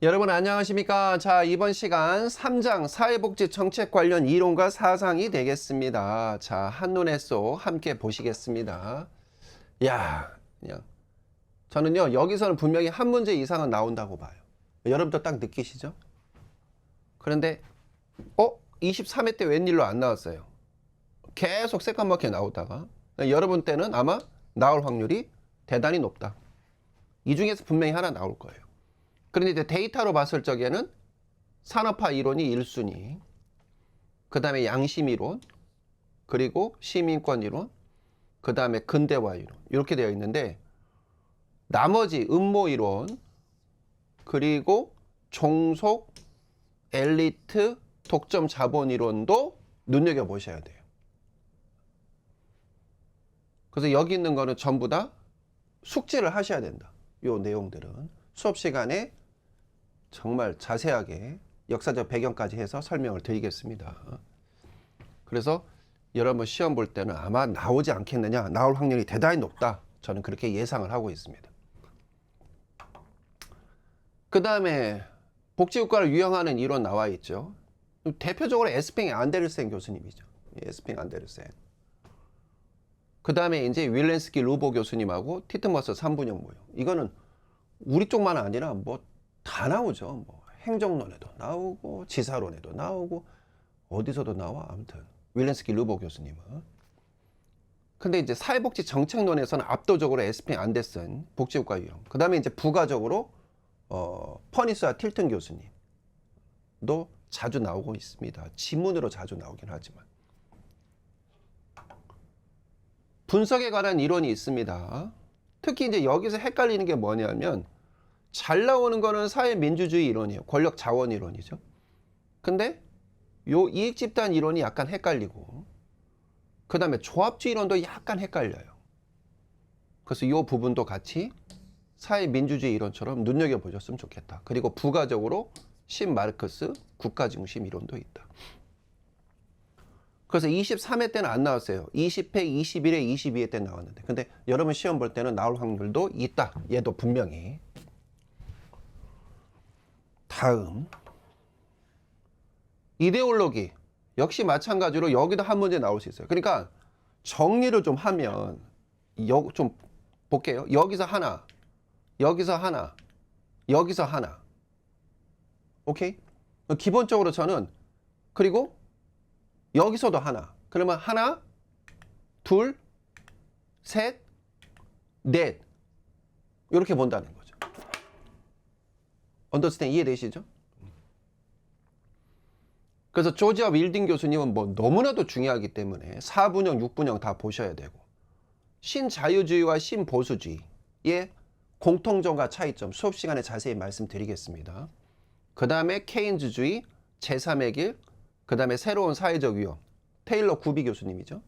여러분 안녕하십니까? 자, 이번 시간 3장 사회복지 정책 관련 이론과 사상이 되겠습니다. 자, 한눈에 쏙 함께 보시겠습니다. 야, 그냥 저는요, 여기서는 분명히 한 문제 이상은 나온다고 봐요. 여러분도 딱 느끼시죠? 그런데 23회 때 웬일로 안 나왔어요? 계속 새까맣게 나오다가 여러분 때는 아마 나올 확률이 대단히 높다. 이 중에서 분명히 하나 나올 거예요. 그런데 이제 데이터로 봤을 적에는 산업화 이론이 1순위, 그 다음에 양심 이론, 그리고 시민권 이론, 그 다음에 근대화 이론, 이렇게 되어 있는데, 나머지 음모 이론, 그리고 종속, 엘리트, 독점 자본 이론도 눈여겨보셔야 돼요. 그래서 여기 있는 거는 전부 다 숙지를 하셔야 된다. 요 내용들은 수업 시간에 정말 자세하게 역사적 배경까지 해서 설명을 드리겠습니다. 그래서 여러분 시험 볼 때는 아마 나오지 않겠느냐, 나올 확률이 대단히 높다. 저는 그렇게 예상을 하고 있습니다. 그 다음에 복지국가를 유형하는 이론 나와 있죠. 대표적으로 에스팽 안데르센 교수님이죠. 에스팽 안데르센. 그 다음에 이제 윌렌스키 루보 교수님하고 티트머스 3분형 모형. 이거는 우리 쪽만 아니라 뭐 다 나오죠. 뭐 행정론에도 나오고 지사론에도 나오고 어디서도 나와. 아무튼 윌렌스키 루보 교수님은. 근데 이제 사회복지 정책론에서는 압도적으로 에스팽 안데르센 복지국가 유형. 그 다음에 이제 부가적으로 퍼니스와 틸튼 교수님도 자주 나오고 있습니다. 지문으로 자주 나오긴 하지만. 분석에 관한 이론이 있습니다. 특히 이제 여기서 헷갈리는 게 뭐냐면 잘 나오는 거는 사회민주주의 이론이에요. 권력 자원 이론이죠. 근데 요 이익집단 이론이 약간 헷갈리고 그 다음에 조합주의 이론도 약간 헷갈려요. 그래서 이 부분도 같이 사회민주주의 이론처럼 눈여겨보셨으면 좋겠다. 그리고 부가적으로 신마르크스 국가중심 이론도 있다. 그래서 23회 때는 안 나왔어요. 20회, 21회, 22회 때 나왔는데. 근데 여러분 시험 볼 때는 나올 확률도 있다. 얘도 분명히. 다음. 이데올로기. 역시 마찬가지로 여기도 한 문제 나올 수 있어요. 그러니까 정리를 좀 하면, 좀 볼게요. 여기서 하나, 여기서 하나, 여기서 하나. 오케이? 기본적으로 저는, 그리고 여기서도 하나. 그러면 하나, 둘, 셋, 넷. 이렇게 본다는 거죠. 언더스탠 이해되시죠? 그래서 조지아 윌딩 교수님은 뭐 너무나도 중요하기 때문에 4분형, 6분형 다 보셔야 되고 신자유주의와 신보수주의의 공통점과 차이점 수업 시간에 자세히 말씀드리겠습니다. 그 다음에 케인즈주의, 제3의 길, 그 다음에 새로운 사회적 위험, 테일러 구비 교수님이죠.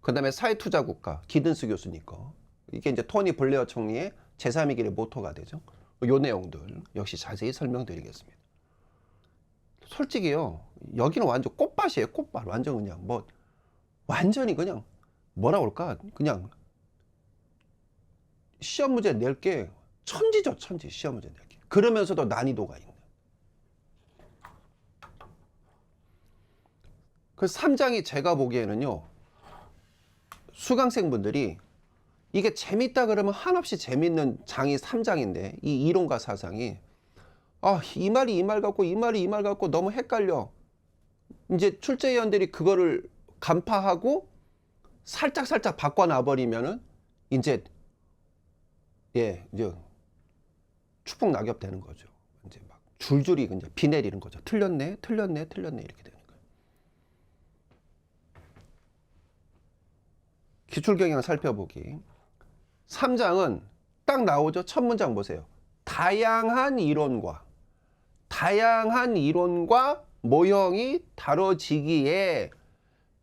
그 다음에 사회투자국가, 기든스 교수님 거. 이게 이제 토니 블레어 총리의 제3의 길의 모토가 되죠. 요 내용들 역시 자세히 설명드리겠습니다. 솔직히요, 여기는 완전 꽃밭이에요. 꽃밭. 완전 그냥 뭐 완전히 그냥 뭐라 그럴까? 그냥 시험 문제 낼 게 천지죠. 천지. 시험 문제 낼 게. 그러면서도 난이도가 있는. 그래서 3장이 제가 보기에는요, 수강생분들이 이게 재밌다 그러면 한없이 재밌는 장이 3장인데 이 이론과 사상이 이 말이 이 말 같고 이 말이 이 말 같고 너무 헷갈려. 이제 출제위원들이 그거를 간파하고 살짝 바꿔놔버리면은 이제 이제 추풍 낙엽 되는 거죠. 이제 막 줄줄이 이제 비 내리는 거죠. 틀렸네 이렇게 되는 거예요. 기출경향 살펴보기. 3장은 딱 나오죠. 첫 문장 보세요. 다양한 이론과 모형이 다뤄지기에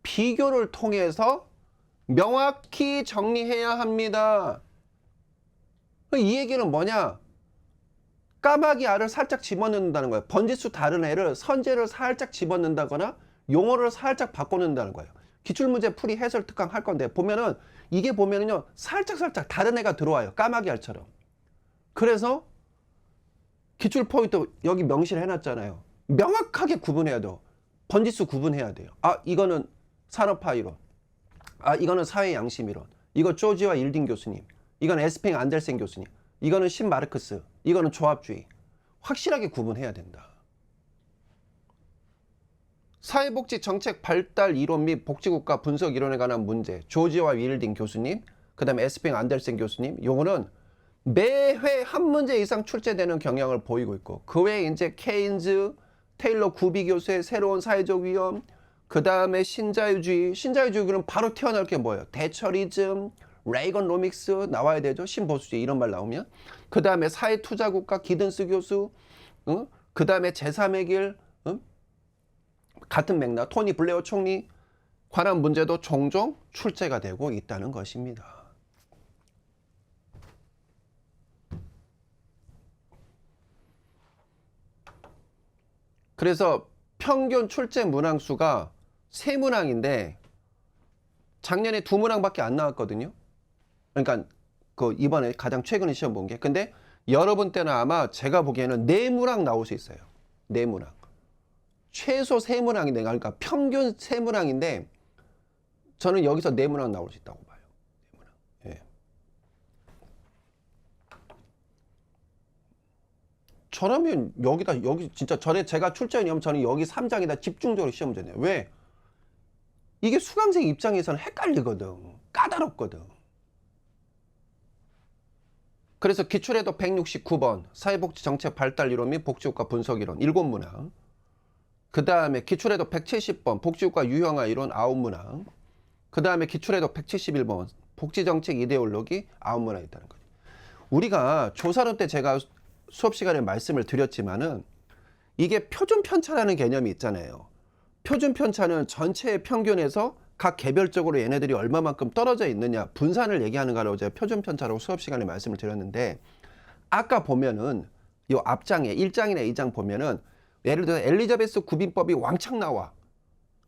비교를 통해서 명확히 정리해야 합니다. 이 얘기는 뭐냐? 까마귀 알을 살짝 집어넣는다는 거예요. 번지수 다른 애를 선제를 살짝 집어넣는다거나 용어를 살짝 바꿔놓는다는 거예요. 기출문제 풀이 해설 특강 할 건데 보면은 이게 보면은요 살짝 다른 애가 들어와요. 까마귀 알처럼. 그래서 기출 포인트 여기 명시를 해놨잖아요. 명확하게 구분해야 돼요. 번지수 구분해야 돼요. 아, 이거는 산업화 이론. 아, 이거는 사회 양심 이론. 이거 조지와 일딩 교수님. 이건 에스팽 안델센 교수님. 이거는 신 마르크스. 이거는 조합주의. 확실하게 구분해야 된다. 사회복지 정책 발달 이론 및 복지국가 분석 이론에 관한 문제. 조지와 윌딩 교수님. 그 다음에 에스팽 안델센 교수님. 요거는 매회 한 문제 이상 출제되는 경향을 보이고 있고, 그 외에 이제 케인즈, 테일러 구비 교수의 새로운 사회적 위험, 그 다음에 신자유주의. 신자유주의는 바로 튀어나올 게 뭐예요? 대처리즘, 레이건로믹스 나와야 되죠. 신보수주의 이런 말 나오면. 그 다음에 사회투자국가 기든스 교수, 그 다음에 제3의 길, 같은 맥락 토니 블레어 총리 관한 문제도 종종 출제가 되고 있다는 것입니다. 그래서 평균 출제 문항수가 3문항인데 작년에 2문항밖에 안 나왔거든요. 그러니까 그 이번에 가장 최근에 시험 본 게. 근데 여러분 때는 아마 제가 보기에는 4문항 나올 수 있어요. 4문항. 최소 3문항인데, 그러니까 평균 3문항인데 저는 여기서 4문항 나올 수 있다고 봐요. 4문항. 예. 저라면 여기 진짜 전에 제가 출제위원이면 저는 여기 3장에다 집중적으로 시험 전해요. 왜? 이게 수강생 입장에서는 헷갈리거든. 까다롭거든. 그래서 기출에도 169번 사회복지 정책 발달 이론 및 복지국가 분석 이론 7문항. 그 다음에 기출에도 170번 복지국가 유형화 이론 9문항. 그 다음에 기출에도 171번 복지정책 이데올로기 9문항 있다는 거죠. 우리가 조사론 때 제가 수업 시간에 말씀을 드렸지만은 이게 표준 편차라는 개념이 있잖아요. 표준 편차는 전체의 평균에서 각 개별적으로 얘네들이 얼마만큼 떨어져 있느냐 분산을 얘기하는 거라고 제가 표준 편차라고 수업 시간에 말씀을 드렸는데, 아까 보면은 이 앞장에 1장이나 2장 보면은 예를 들어 엘리자베스 구빈법이 왕창 나와.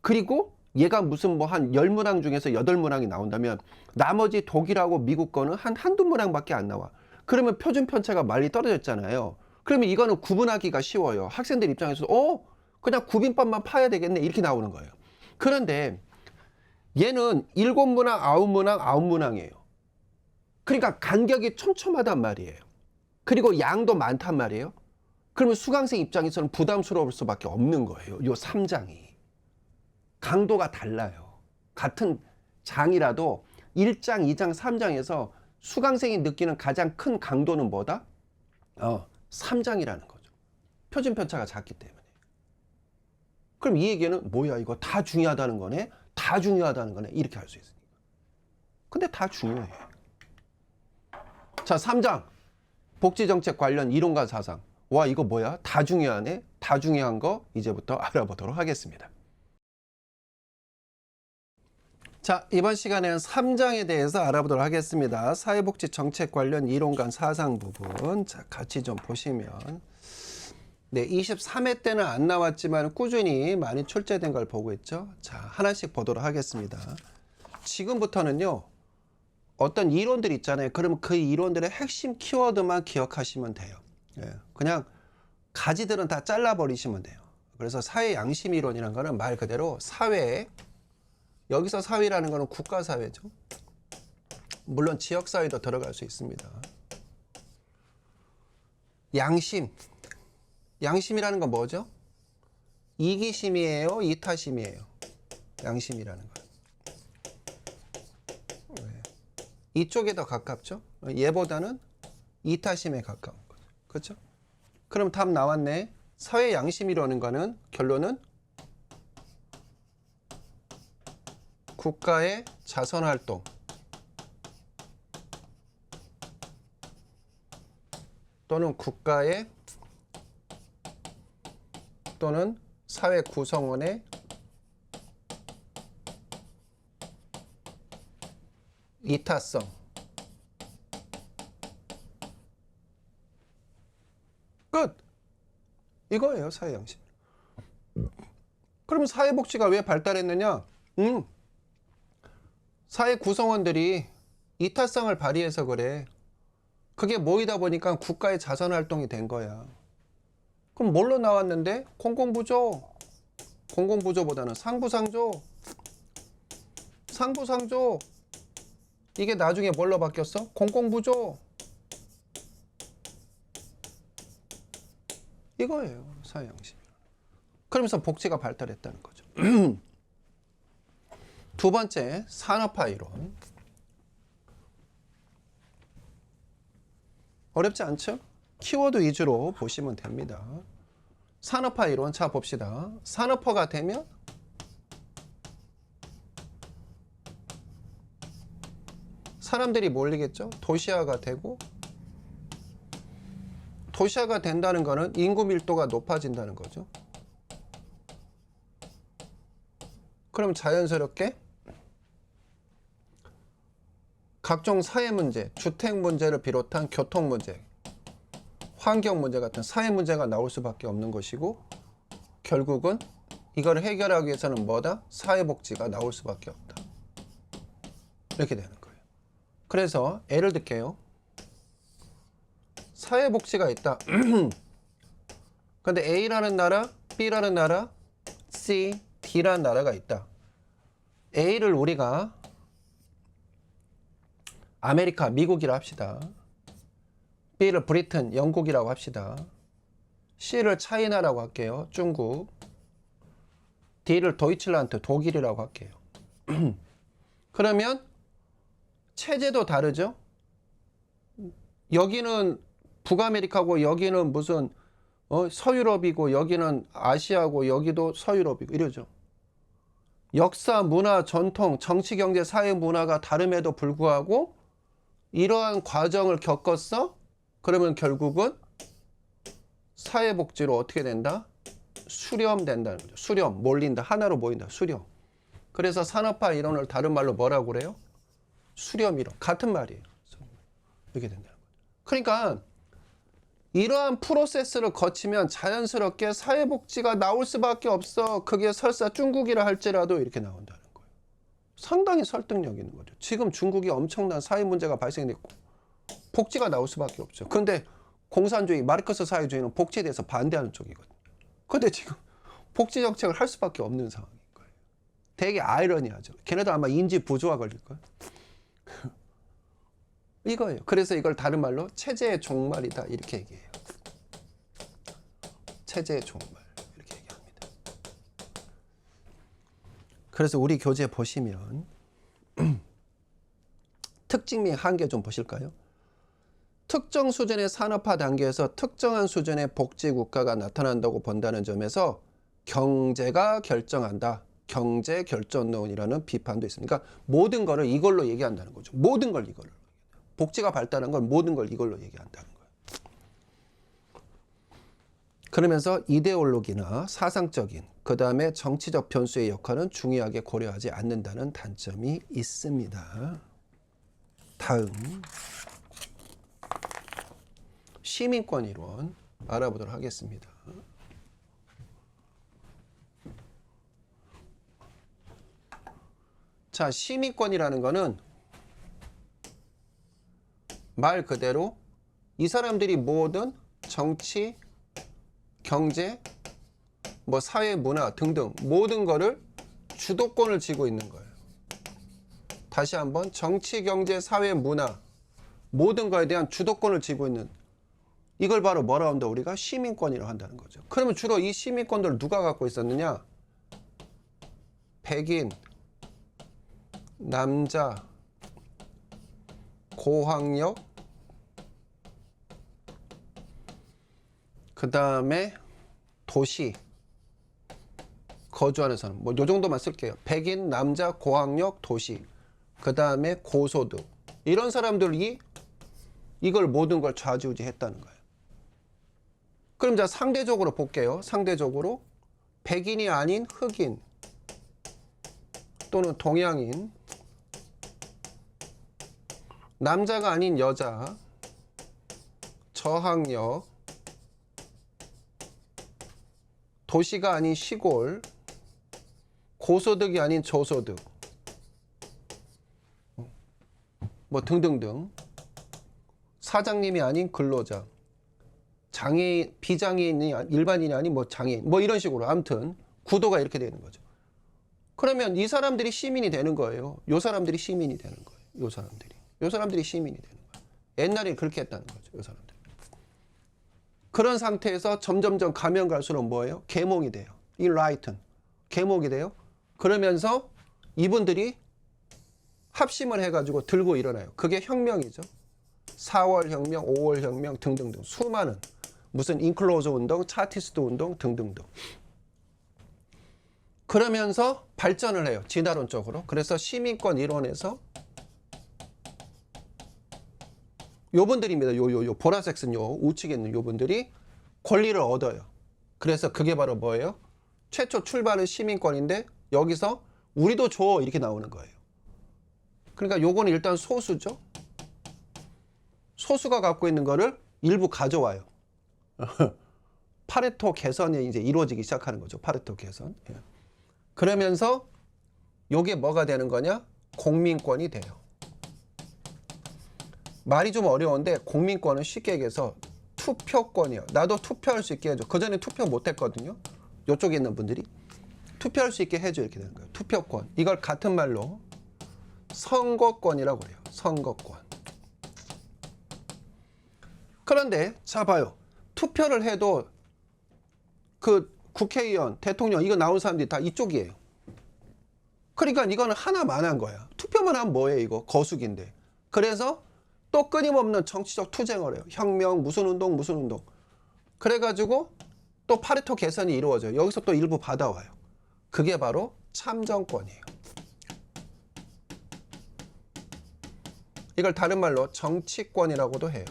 그리고 얘가 무슨 뭐 한 10문항 중에서 8문항이 나온다면 나머지 독일하고 미국 거는 한두 문항밖에 안 나와. 그러면 표준 편차가 많이 떨어졌잖아요. 그러면 이거는 구분하기가 쉬워요. 학생들 입장에서 그냥 구빈법만 파야 되겠네 이렇게 나오는 거예요. 그런데 얘는 7문항, 9문항, 9문항이에요. 그러니까 간격이 촘촘하단 말이에요. 그리고 양도 많단 말이에요. 그러면 수강생 입장에서는 부담스러울 수밖에 없는 거예요. 요 3장이. 강도가 달라요. 같은 장이라도 1장, 2장, 3장에서 수강생이 느끼는 가장 큰 강도는 뭐다? 3장이라는 거죠. 표준 편차가 작기 때문에. 그럼 이 얘기는 뭐야 이거 다 중요하다는 거네? 다 중요하다는 거네? 이렇게 할 수 있으니까. 근데 다 중요해. 자, 3장. 복지정책 관련 이론과 사상. 와, 이거 뭐야? 다 중요하네? 다 중요한 거 이제부터 알아보도록 하겠습니다. 자, 이번 시간에는 3장에 대해서 알아보도록 하겠습니다. 사회복지 정책 관련 이론과 사상 부분. 자, 같이 좀 보시면. 네, 23회 때는 안 나왔지만 꾸준히 많이 출제된 걸 보고 있죠. 자, 하나씩 보도록 하겠습니다. 지금부터는요, 어떤 이론들 있잖아요. 그러면 그 이론들의 핵심 키워드만 기억하시면 돼요. 예, 그냥 가지들은 다 잘라버리시면 돼요. 그래서 사회 양심 이론이라는 거는 말 그대로 사회, 여기서 사회라는 거는 국가사회죠. 물론 지역사회도 들어갈 수 있습니다. 양심. 양심이라는 건 뭐죠? 이기심이에요? 이타심이에요? 양심이라는 건. 이쪽에 더 가깝죠? 얘보다는 이타심에 가까운 거죠. 그렇죠? 그럼 답 나왔네. 사회 양심이라는 거는 결론은 국가의 자선활동 또는 국가의 또는 사회 구성원의 이타성. 끝. 이거예요, 사회 양심. 그럼 사회복지가 왜 발달했느냐? 사회 구성원들이 이타성을 발휘해서 그래. 그게 모이다 보니까 국가의 자선활동이 된 거야. 그럼 뭘로 나왔는데? 공공부조. 공공부조보다는 상부상조. 상부상조. 이게 나중에 뭘로 바뀌었어? 공공부조. 이거예요, 사회양심. 그러면서 복지가 발달했다는 거죠. 두 번째, 산업화 이론. 어렵지 않죠? 키워드 위주로 보시면 됩니다. 산업화 이론, 자 봅시다. 산업화가 되면 사람들이 몰리겠죠? 도시화가 되고, 도시화가 된다는 거는 인구 밀도가 높아진다는 거죠. 그럼 자연스럽게 각종 사회 문제, 주택 문제를 비롯한 교통 문제, 환경 문제 같은 사회 문제가 나올 수밖에 없는 것이고, 결국은 이걸 해결하기 위해서는 뭐다? 사회복지가 나올 수밖에 없다. 이렇게 되는 거예요. 그래서 예를 들게요. 사회복지가 있다. 근데 A라는 나라, B라는 나라, C, D라는 나라가 있다. A를 우리가 아메리카, 미국이라 합시다. B를 브리튼, 영국이라고 합시다. C를 차이나라고 할게요. 중국. D를 도이칠란드, 독일이라고 할게요. 그러면 체제도 다르죠? 여기는 북아메리카고 여기는 무슨 서유럽이고 여기는 아시아고 여기도 서유럽이고 이러죠. 역사, 문화, 전통, 정치, 경제, 사회, 문화가 다름에도 불구하고 이러한 과정을 겪었어? 그러면 결국은 사회복지로 어떻게 된다? 수렴된다는 거죠. 수렴, 몰린다. 하나로 모인다. 수렴. 그래서 산업화 이론을 다른 말로 뭐라고 그래요? 수렴 이론. 같은 말이에요. 이렇게 된다는 거죠. 그러니까 이러한 프로세스를 거치면 자연스럽게 사회복지가 나올 수밖에 없어. 그게 설사 중국이라 할지라도 이렇게 나온다는 거예요. 상당히 설득력 있는 거죠. 지금 중국이 엄청난 사회 문제가 발생됐고 복지가 나올 수밖에 없죠. 근데 공산주의, 마르크스 사회주의는 복지에 대해서 반대하는 쪽이거든요. 근데 지금 복지 정책을 할 수밖에 없는 상황인 거예요. 되게 아이러니하죠. 걔네도 아마 인지 부조화 걸릴걸. 이거예요. 그래서 이걸 다른 말로 체제의 종말이다 이렇게 얘기해요. 체제의 종말 이렇게 얘기합니다. 그래서 우리 교재 보시면 특징 및 한계 좀 보실까요? 특정 수준의 산업화 단계에서 특정한 수준의 복지 국가가 나타난다고 본다는 점에서 경제가 결정한다. 경제 결정론이라는 비판도 있습니다. 그러니까 모든 거를 이걸로 얘기한다는 거죠. 모든 걸 이걸로. 복지가 발달한 건 모든 걸 이걸로 얘기한다는 거예요. 그러면서 이데올로기나 사상적인 그 다음에 정치적 변수의 역할은 중요하게 고려하지 않는다는 단점이 있습니다. 다음 시민권 이론 알아보도록 하겠습니다. 자, 시민권이라는 거는 말 그대로 이 사람들이 모든 정치, 경제, 뭐 사회, 문화 등등 모든 거를 주도권을 쥐고 있는 거예요. 다시 한번 정치, 경제, 사회, 문화 모든 거에 대한 주도권을 쥐고 있는 이걸 바로 뭐라 한다? 우리가 시민권이라고 한다는 거죠. 그러면 주로 이 시민권들을 누가 갖고 있었느냐? 백인, 남자, 고학력, 그 다음에 도시, 거주하는 사람. 뭐 요 정도만 쓸게요. 백인, 남자, 고학력, 도시, 그 다음에 고소득. 이런 사람들이 이걸 모든 걸 좌지우지했다는 거예요. 그럼 자 상대적으로 볼게요. 상대적으로 백인이 아닌 흑인 또는 동양인, 남자가 아닌 여자, 저학력, 도시가 아닌 시골, 고소득이 아닌 저소득, 뭐 등등등, 사장님이 아닌 근로자. 장애인, 비장애인이 일반인이 아닌 뭐 장애인 뭐 이런 식으로 아무튼 구도가 이렇게 되는 거죠. 그러면 이 사람들이 시민이 되는 거예요. 요 사람들이 시민이 되는 거예요. 요 사람들이 시민이 되는 거예요. 옛날에 그렇게 했다는 거죠. 요 사람들. 그런 상태에서 점점점 가면 갈수록 뭐예요? 계몽이 돼요. enlighten. 계몽이 돼요. 그러면서 이분들이 합심을 해가지고 들고 일어나요. 그게 혁명이죠. 4월 혁명, 5월 혁명 등등등 수많은 무슨 인클로저 운동, 차티스트 운동 등등등. 그러면서 발전을 해요. 진화론적으로. 그래서 시민권 이론에서 요분들입니다. 요 보라색 쓴 요 우측에 있는 요분들이 권리를 얻어요. 그래서 그게 바로 뭐예요? 최초 출발은 시민권인데 여기서 우리도 줘 이렇게 나오는 거예요. 그러니까 요거는 일단 소수죠. 소수가 갖고 있는 거를 일부 가져와요. 파레토 개선이 이제 이루어지기 시작하는 거죠. 파레토 개선. 예. 그러면서 요게 뭐가 되는 거냐? 공민권이 돼요. 말이 좀 어려운데 공민권은 쉽게 얘기해서 투표권이에요. 나도 투표할 수 있게 해줘. 그전에 투표 못 했거든요. 요쪽에 있는 분들이 투표할 수 있게 해줘 이렇게 되는 거예요. 투표권. 이걸 같은 말로 선거권이라고 그래요. 선거권. 그런데 자 봐요. 투표를 해도 그 국회의원, 대통령 이거 나온 사람들이 다 이쪽이에요. 그러니까 이거는 하나만 한 거야. 투표만 하면 뭐예요 이거? 거수기인데. 그래서 또 끊임없는 정치적 투쟁을 해요. 혁명, 무슨 운동, 무슨 운동. 그래가지고 또 파레토 개선이 이루어져요. 여기서 또 일부 받아와요. 그게 바로 참정권이에요. 이걸 다른 말로 정치권이라고도 해요.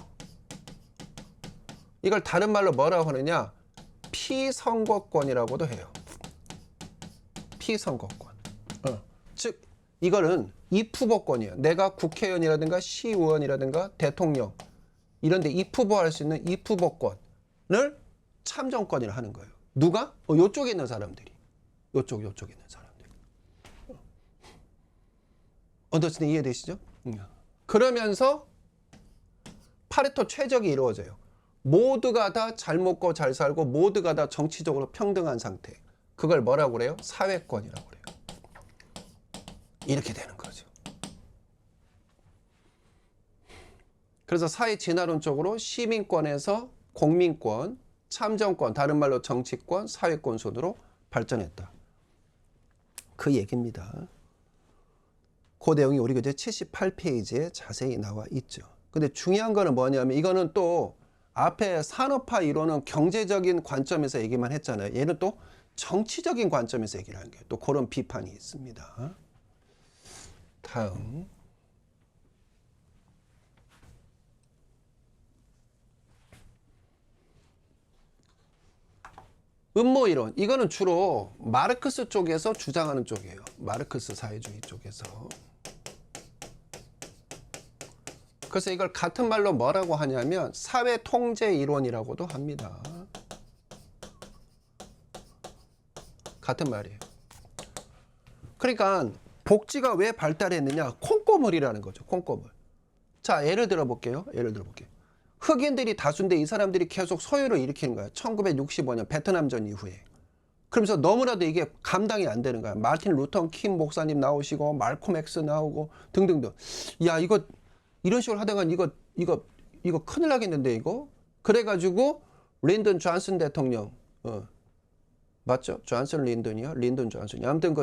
이걸 다른 말로 뭐라고 하느냐? 피선거권이라고도 해요. 피선거권. 즉 이거는 입후보권이에요. 내가 국회의원이라든가 시의원이라든가 대통령 이런 데 입후보할 수 있는 입후보권을 참정권이라 하는 거예요. 누가? 요쪽에 있는 사람들이. 요쪽에 있는 사람들이. 언더스탠 이해되시죠? 그러면서 파레토 최적이 이루어져요. 모두가 다 잘 먹고 잘 살고 모두가 다 정치적으로 평등한 상태. 그걸 뭐라고 그래요? 사회권이라고 그래요. 이렇게 되는 거죠. 그래서 사회 진화론적으로 시민권에서 공민권, 참정권, 다른 말로 정치권, 사회권 순으로 발전했다. 그 얘기입니다. 그 내용이 우리 교재 78페이지에 자세히 나와 있죠. 근데 중요한 거는 뭐냐면 이거는 또 앞에 산업화 이론은 경제적인 관점에서 얘기만 했잖아요. 얘는 또 정치적인 관점에서 얘기를 하는 게 또 그런 비판이 있습니다. 다음. 음모이론. 이거는 주로 마르크스 쪽에서 주장하는 쪽이에요. 마르크스 사회주의 쪽에서. 그래서 이걸 같은 말로 뭐라고 하냐면 사회통제 이론이라고도 합니다. 같은 말이에요. 그러니까 복지가 왜 발달했느냐? 콩고물이라는 거죠. 콩고물. 자, 예를 들어 볼게요. 흑인들이 다수인데 이 사람들이 계속 소요를 일으키는 거야. 1965년 베트남전 이후에. 그러면서 너무나도 이게 감당이 안 되는 거야. 마틴 루터 킹 목사님 나오시고 말콤 엑스 나오고 등등등. 야, 이거 이런 식으로 하다가 이거 큰일 나겠는데 이거? 그래가지고 린든 존슨 대통령 맞죠? 존슨 린든이요? 린든 존슨이. 아무튼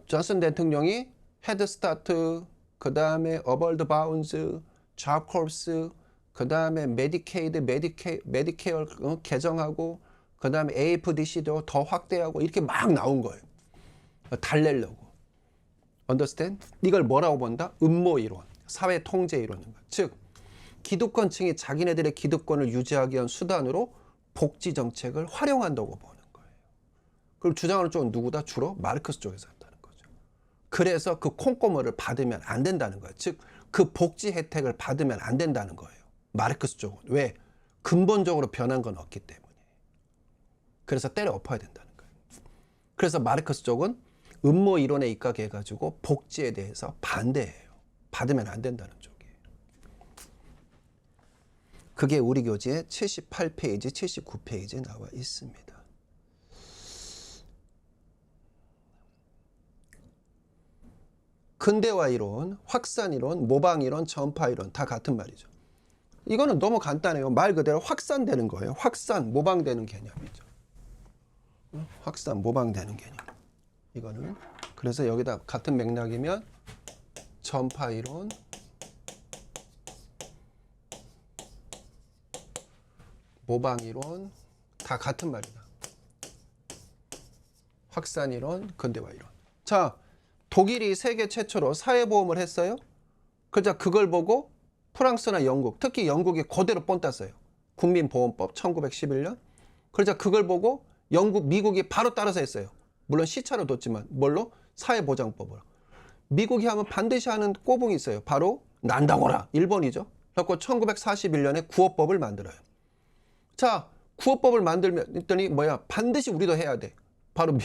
존슨 대통령이 헤드스타트, 그 다음에 어벌드 바운스, 잡콜스, 그 다음에 메디케어 개정하고, 그 다음에 AFDC도 더 확대하고 이렇게 막 나온 거예요. 달래려고. Understand? 이걸 뭐라고 본다? 음모이론, 사회통제이론인 거예요. 즉 기득권층이 자기네들의 기득권을 유지하기 위한 수단으로 복지정책을 활용한다고 보는 거예요. 그럼 주장하는 쪽은 누구다? 주로 마르크스 쪽에서 한다는 거죠. 그래서 그 콩고물을 받으면 안 된다는 거예요. 즉 그 복지 혜택을 받으면 안 된다는 거예요. 마르크스 쪽은. 왜? 근본적으로 변한 건 없기 때문에. 그래서 때려 엎어야 된다는 거예요. 그래서 마르크스 쪽은 음모 이론에 입각해가지고 복지에 대해서 반대해요. 받으면 안 된다는 쪽이에요. 그게 우리 교재에 78페이지, 79페이지에 나와 있습니다. 근대화 이론, 확산 이론, 모방 이론, 전파 이론 다 같은 말이죠. 이거는 너무 간단해요. 말 그대로 확산되는 거예요. 확산, 모방되는 개념이죠. 확산, 모방되는 개념. 이거는 그래서 여기다 같은 맥락이면 전파 이론, 모방 이론 다 같은 말이다. 확산 이론, 근대화 이론. 자, 독일이 세계 최초로 사회보험을 했어요. 그러자 그걸 보고 프랑스나 영국, 특히 영국이 그대로 본 땄어요. 국민보험법 1911년. 그러자 그걸 보고 영국, 미국이 바로 따라서 했어요. 물론 시차로 뒀지만 뭘로? 사회보장법으로. 미국이 하면 반드시 하는 꼬붕이 있어요. 바로 난다고라. 일본이죠. 그래서 1941년에 구호법을 만들어요. 자, 구호법을 만들더니 뭐야? 반드시 우리도 해야 돼. 바로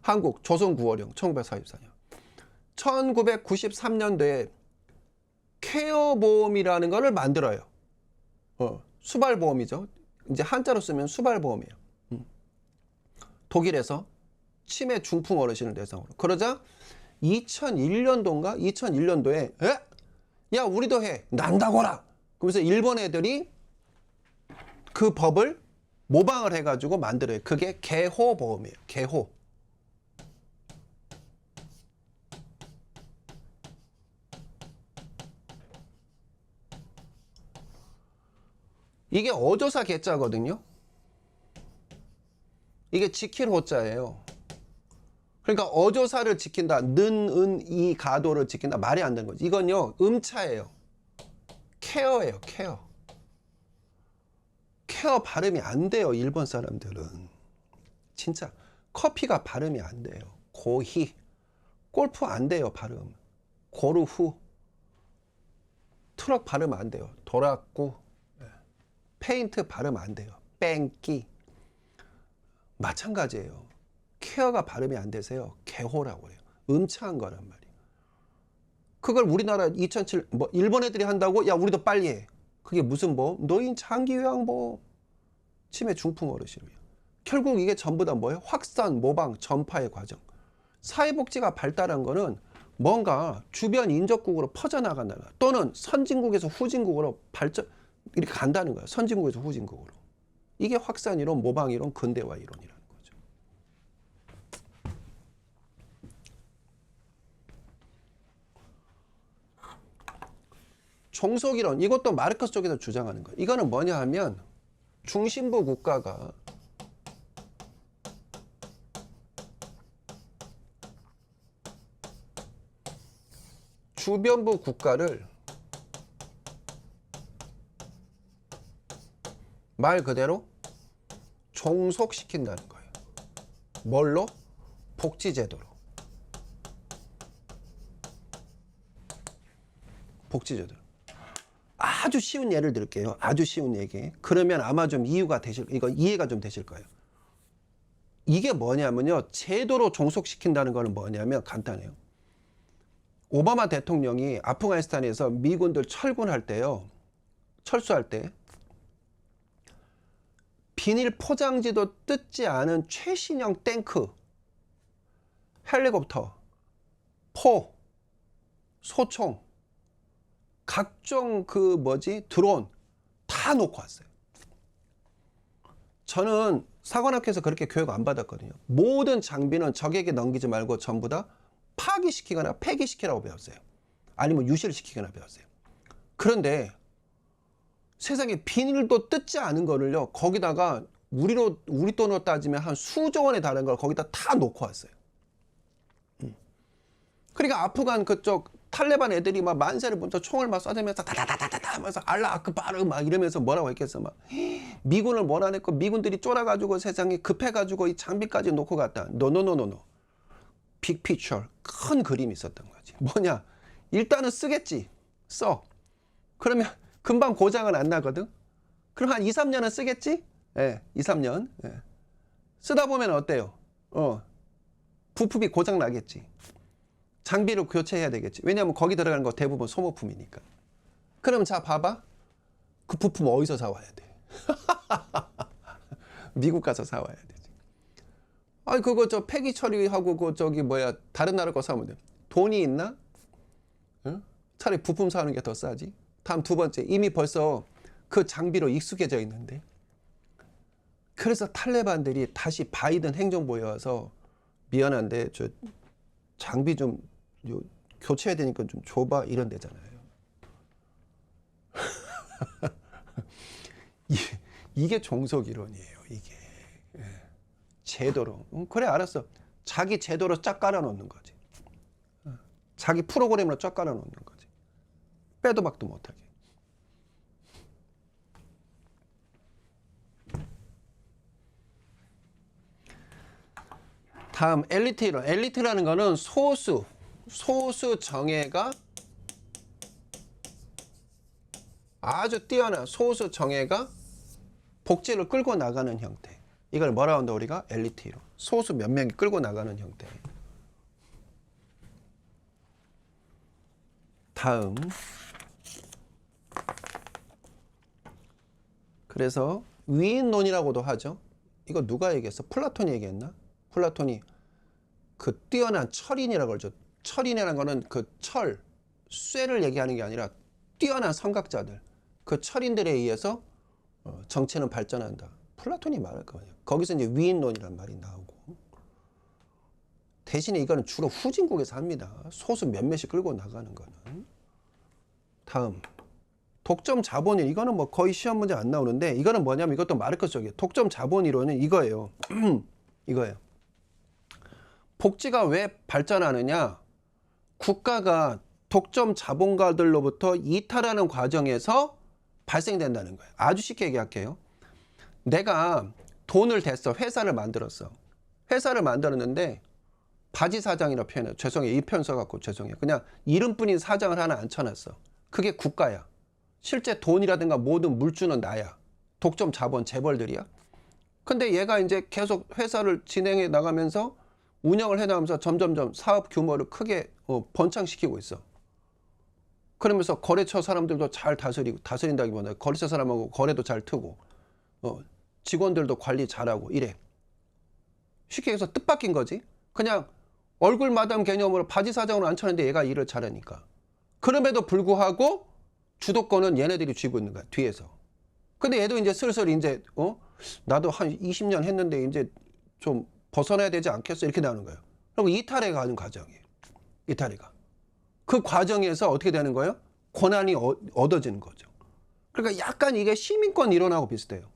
한국 조선구호령 1944년. 1993년도에 케어보험이라는 것을 만들어요. 수발보험이죠. 이제 한자로 쓰면 수발보험이에요. 독일에서 치매 중풍 어르신을 대상으로. 그러자 2001년도인가? 2001년도에 야 우리도 해. 난다고라. 그러면서 일본 애들이 그 법을 모방을 해가지고 만들어요. 그게 개호보험이에요. 개호. 이게 어조사 개자거든요. 이게 지킬 호자예요. 그러니까 어조사를 지킨다. 는, 은, 이, 가도를 지킨다. 말이 안 되는 거지. 이건요. 음차예요. 케어예요. 케어. 케어 발음이 안 돼요. 일본 사람들은. 진짜 커피가 발음이 안 돼요. 고히. 골프 안 돼요. 발음. 고르후. 트럭 발음 안 돼요. 도라꾸. 페인트 발음 안 돼요. 뺑기. 마찬가지예요. 케어가 발음이 안 되세요. 개호라고 해요. 음차한 거란 말이에요. 그걸 우리나라 2007, 일본 애들이 한다고? 야, 우리도 빨리 해. 그게 무슨 보험? 노인 장기 요양보험. 치매 중풍 어르신이에요. 결국 이게 전부 다 뭐예요? 확산, 모방, 전파의 과정. 사회복지가 발달한 거는 뭔가 주변 인접국으로 퍼져나간다. 또는 선진국에서 후진국으로 이렇게 간다는 거예요. 선진국에서 후진국으로. 이게 확산 이론, 모방 이론, 근대화 이론이라는 거죠. 종속 이론, 이것도 마르크스 쪽에서 주장하는 거예요. 이거는 뭐냐 하면 중심부 국가가 주변부 국가를 말 그대로 종속시킨다는 거예요. 뭘로? 복지제도로. 복지제도로. 아주 쉬운 예를 들게요. 아주 쉬운 얘기. 그러면 아마 좀 이해가 좀 되실 거예요. 이게 뭐냐면요. 제도로 종속시킨다는 거는 뭐냐면 간단해요. 오바마 대통령이 아프가니스탄에서 미군들 철수할 때 비닐 포장지도 뜯지 않은 최신형 탱크, 헬리콥터, 포, 소총, 각종 드론 다 놓고 왔어요. 저는 사관학교에서 그렇게 교육 안 받았거든요. 모든 장비는 적에게 넘기지 말고 전부 다 파기시키거나 폐기시키라고 배웠어요. 아니면 유실시키거나 배웠어요. 그런데 세상에 비닐도 뜯지 않은 거를요, 거기다가 우리 돈으로 따지면 한 수조 원에 달하는 걸 거기다 다 놓고 왔어요. 그러니까 아프간 그쪽 탈레반 애들이 막 만세를 부터 총을 막 쏴대면서 다다다다다 하면서 알라 아크바르 막 이러면서 뭐라고 했겠어. 막 미군을 몰아냈고 미군들이 쫄아가지고 세상에 급해가지고 이 장비까지 놓고 갔다. 노노노노노. 빅피처, 큰 그림이 있었던 거지. 뭐냐? 일단은 쓰겠지. 써. 그러면 금방 고장은 안 나거든. 그럼 한 2, 3년은 쓰겠지? 예, 2, 3년. 예. 쓰다 보면 어때요? 부품이 고장 나겠지. 장비를 교체해야 되겠지. 왜냐하면 거기 들어가는 거 대부분 소모품이니까. 그럼 자 봐봐. 그 부품 어디서 사와야 돼? 미국 가서 사와야 되지. 아니 그거 저 폐기 처리하고 그 저기 뭐야 다른 나라 거 사면 돼. 돈이 있나? 응? 차라리 부품 사는 게 더 싸지. 다음 두 번째, 이미 벌써 그 장비로 익숙해져 있는데. 그래서 탈레반들이 다시 바이든 행정부에 와서 미안한데 저 장비 좀 교체해야 되니까 좀 줘봐 이런 데잖아요. 이게 종속 이론이에요. 이게 제도로. 그래 알았어. 자기 제도로 쫙 깔아놓는 거지. 자기 프로그램으로 쫙 깔아놓는 거지. 빼도 박도 못하게. 다음 엘리트 이론. 엘리트라는 거는 소수 정예가 아주 뛰어난 소수 정예가 복지를 끌고 나가는 형태. 이걸 뭐라고 한다 우리가? 엘리트 이론. 소수 몇 명이 끌고 나가는 형태. 다음. 그래서 위인론이라고도 하죠. 이거 누가 얘기했어? 플라톤이 얘기했나? 플라톤이 그 뛰어난 철인이라고 그러죠. 철인이라는 거는 그 철, 쇠를 얘기하는 게 아니라 뛰어난 선각자들. 그 철인들에 의해서 정체는 발전한다. 플라톤이 말할 거예요. 거기서 이제 위인론이란 말이 나오고. 대신에 이거는 주로 후진국에서 합니다. 소수 몇몇이 끌고 나가는 거는. 다음. 독점 자본 이론. 이거는 뭐 거의 시험 문제 안 나오는데 이거는 뭐냐면 이것도 마르크스 쪽이에요. 독점 자본 이론은 이거예요. 이거예요. 복지가 왜 발전하느냐? 국가가 독점 자본가들로부터 이탈하는 과정에서 발생된다는 거예요. 아주 쉽게 얘기할게요. 내가 돈을 댔어. 회사를 만들었어. 회사를 만들었는데 바지 사장이라 표현해요. 죄송해요. 이 표현 써갖고 죄송해요. 그냥 이름뿐인 사장을 하나 앉혀놨어. 그게 국가야. 실제 돈이라든가 모든 물주는 나야. 독점 자본 재벌들이야. 근데 얘가 이제 계속 회사를 진행해 나가면서 운영을 해나가면서 점점점 사업 규모를 크게 번창시키고 있어. 그러면서 거래처 사람들도 잘 다스린다기보다 거래처 사람하고 거래도 잘 트고 직원들도 관리 잘하고 이래. 쉽게 해서 뜻밖인 거지. 그냥 얼굴 마담 개념으로 바지 사장으로 앉혀놨는데 얘가 일을 잘하니까. 그럼에도 불구하고 주도권은 얘네들이 쥐고 있는 거야. 뒤에서. 근데 얘도 이제 슬슬 이제 나도 한 20년 했는데 이제 좀 벗어나야 되지 않겠어? 이렇게 나오는 거예요. 그리고 이탈해 가는 과정이에요. 이탈해가. 그 과정에서 어떻게 되는 거예요? 권한이 얻어지는 거죠. 그러니까 약간 이게 시민권 이론하고 비슷해요.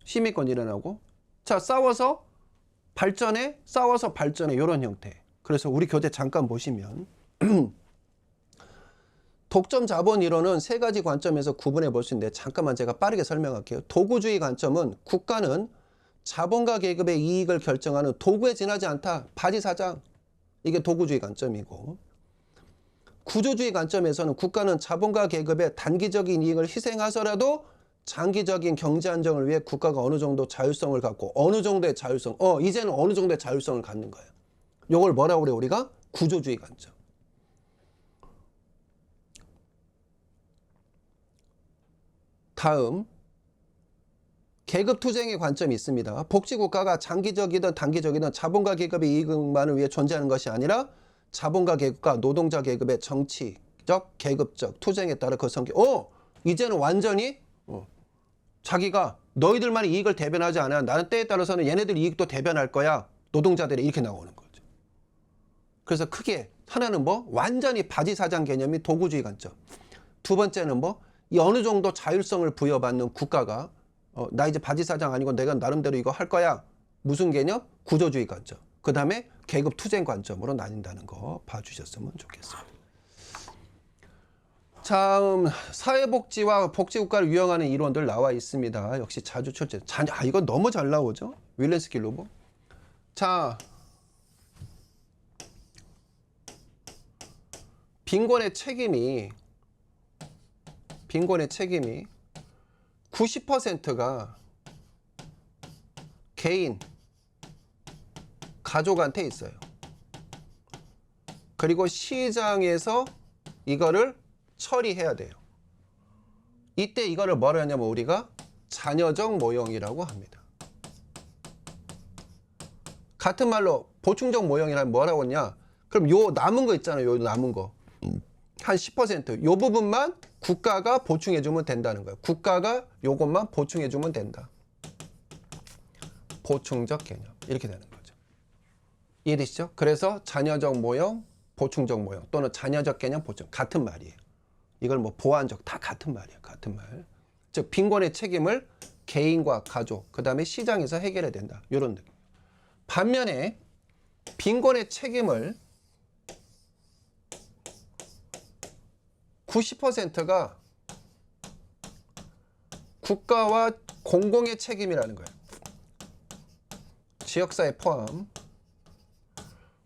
시민권 이론하고. 자, 싸워서 발전해 이런 형태. 그래서 우리 교재 잠깐 보시면 독점 자본 이론은 세 가지 관점에서 구분해 볼 수 있는데 잠깐만 제가 빠르게 설명할게요. 도구주의 관점은 국가는 자본가 계급의 이익을 결정하는 도구에 지나지 않다. 바지 사장. 이게 도구주의 관점이고. 구조주의 관점에서는 국가는 자본가 계급의 단기적인 이익을 희생하더라도 장기적인 경제 안정을 위해 국가가 어느 정도 자율성을 갖고 어느 정도의 자율성. 이제는 어느 정도의 자율성을 갖는 거예요. 이걸 뭐라고 그래요? 우리가 구조주의 관점. 다음. 계급투쟁의 관점이 있습니다. 복지국가가 장기적이든 단기적이든 자본가 계급의 이익만을 위해 존재하는 것이 아니라 자본가 계급과 노동자 계급의 정치적, 계급적 투쟁에 따라 그 성격. 이제는 완전히 자기가 너희들만의 이익을 대변하지 않아. 나는 때에 따라서는 얘네들 이익도 대변할 거야. 노동자들이 이렇게 나오는 거죠. 그래서 크게 하나는 뭐 완전히 바지 사장 개념이 도구주의 관점. 두 번째는 뭐 이 어느 정도 자율성을 부여받는 국가가 나 이제 바지 사장 아니고 내가 나름대로 이거 할 거야. 무슨 개념? 구조주의 관점. 그 다음에 계급 투쟁 관점으로 나뉜다는 거 봐주셨으면 좋겠습니다. 다음 사회복지와 복지국가를 유형하는 이론들 나와 있습니다. 역시 자주 출제. 이거 너무 잘 나오죠? 윌렌스키 로버. 자, 빈곤의 책임이 90%가 개인, 가족한테 있어요. 그리고 시장에서 이거를 처리해야 돼요. 이때 이거를 뭐라 하냐면 우리가 잔여적 모형이라고 합니다. 같은 말로 보충적 모형이라면 뭐라고 했냐? 그럼 요 남은 거 있잖아요. 요 남은 거. 한 10%. 요 부분만 국가가 보충해주면 된다는 거예요. 국가가 요것만 보충해주면 된다. 보충적 개념. 이렇게 되는 거죠. 이해되시죠? 그래서 잔여적 모형, 보충적 모형 또는 잔여적 개념, 보충. 같은 말이에요. 이걸 뭐 보완적 다 같은 말이에요. 같은 말. 즉 빈곤의 책임을 개인과 가족, 그 다음에 시장에서 해결해야 된다. 이런 느낌. 반면에 빈곤의 책임을 90%가 국가와 공공의 책임이라는 거예요. 지역사회 포함.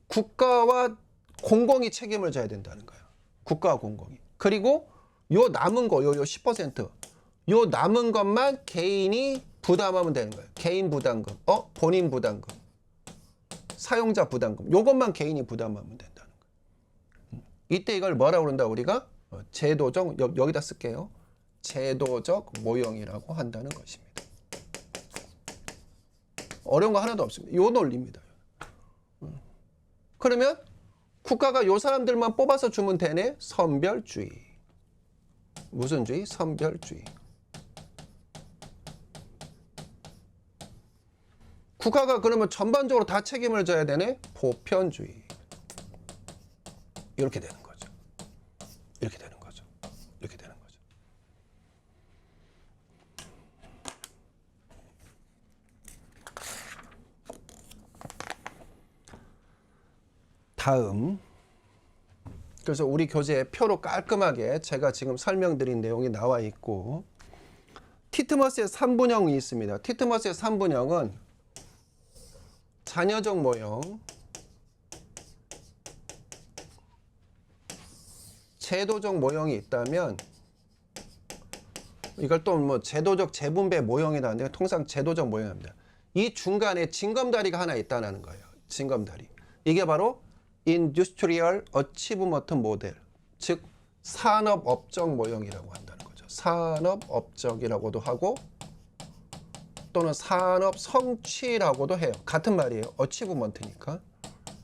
국가와 공공이 책임을 져야 된다는 거예요. 국가와 공공이. 그리고 요 남은 거, 요 10%. 요 남은 것만 개인이 부담하면 되는 거예요. 개인 부담금, 본인 부담금, 사용자 부담금. 요것만 개인이 부담하면 된다는 거예요. 이때 이걸 뭐라고 그런다 우리가? 제도적, 여기다 쓸게요. 제도적 모형이라고 한다는 것입니다. 어려운 거 하나도 없습니다. 요 논리입니다. 그러면 국가가 요 사람들만 뽑아서 주면 되네? 선별주의. 무슨 주의? 선별주의. 국가가 그러면 전반적으로 다 책임을 져야 되네? 보편주의. 이렇게 되는 거죠. 이렇게 되는 거죠. 이렇게 되는 거죠. 다음. 그래서 우리 교재에 표로 깔끔하게 제가 지금 설명드린 내용이 나와 있고, 티트머스의 3분형이 있습니다. 티트머스의 3분형은 잔여적 모형, 제도적 모형이 있다면, 이걸 또 뭐 제도적 재분배 모형이라 하는데 통상 제도적 모형입니다. 이 중간에 징검다리가 하나 있다는 거예요. 징검다리. 이게 바로 Industrial Achievement Model, 즉 산업업적 모형이라고 한다는 거죠. 산업업적이라고도 하고 또는 산업 성취라고도 해요. 같은 말이에요. Achievement니까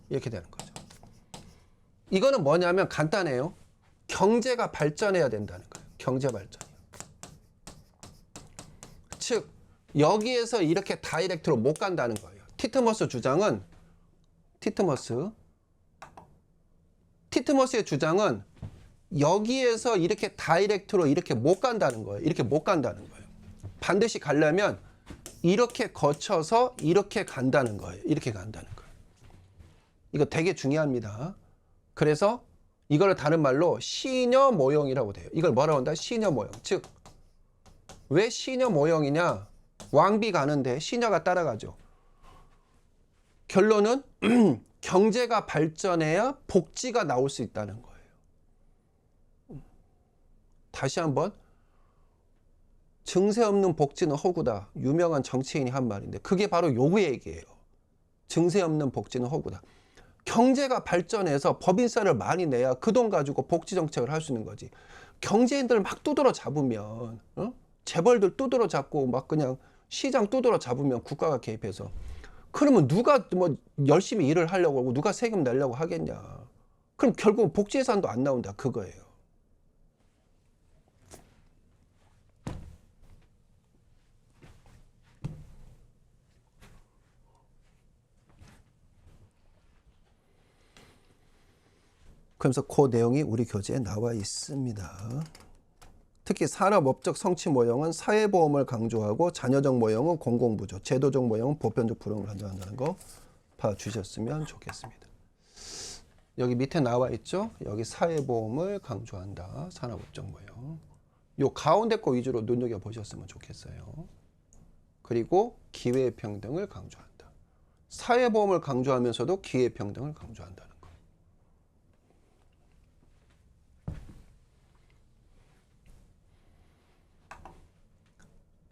이렇게 되는 거죠. 이거는 뭐냐면 간단해요. 경제가 발전해야 된다는 거예요. 경제 발전이요. 즉 여기에서 이렇게 다이렉트로 못 간다는 거예요. 티트머스의 주장은 여기에서 이렇게 다이렉트로 이렇게 못 간다는 거예요. 이렇게 못 간다는 거예요. 반드시 가려면 이렇게 거쳐서 이렇게 간다는 거예요. 이렇게 간다는 거예요. 이거 되게 중요합니다. 그래서 이걸 다른 말로 시녀 모형이라고 돼요. 이걸 뭐라고 한다? 시녀 모형. 즉, 왜 시녀 모형이냐? 왕비 가는데 시녀가 따라가죠. 결론은 경제가 발전해야 복지가 나올 수 있다는 거예요. 다시 한번, 증세 없는 복지는 허구다. 유명한 정치인이 한 말인데 그게 바로 요 얘기예요. 증세 없는 복지는 허구다. 경제가 발전해서 법인세를 많이 내야 그 돈 가지고 복지 정책을 할 수 있는 거지. 경제인들 막 두드러 잡으면, 재벌들 두드러 잡고 막 그냥 시장 두드러 잡으면 국가가 개입해서, 그러면 누가 뭐 열심히 일을 하려고 하고 누가 세금 내려고 하겠냐. 그럼 결국 복지 예산도 안 나온다 그거예요. 그래서 그 내용이 우리 교재에 나와 있습니다. 특히 산업업적 성취 모형은 사회보험을 강조하고 잔여적 모형은 공공부조, 제도적 모형은 보편적 불응을 강조한다는 거 봐주셨으면 좋겠습니다. 여기 밑에 나와 있죠? 여기 사회보험을 강조한다. 산업업적 모형. 요 가운데 거 위주로 눈여겨보셨으면 좋겠어요. 그리고 기회평등을 강조한다. 사회보험을 강조하면서도 기회평등을 강조한다는 거.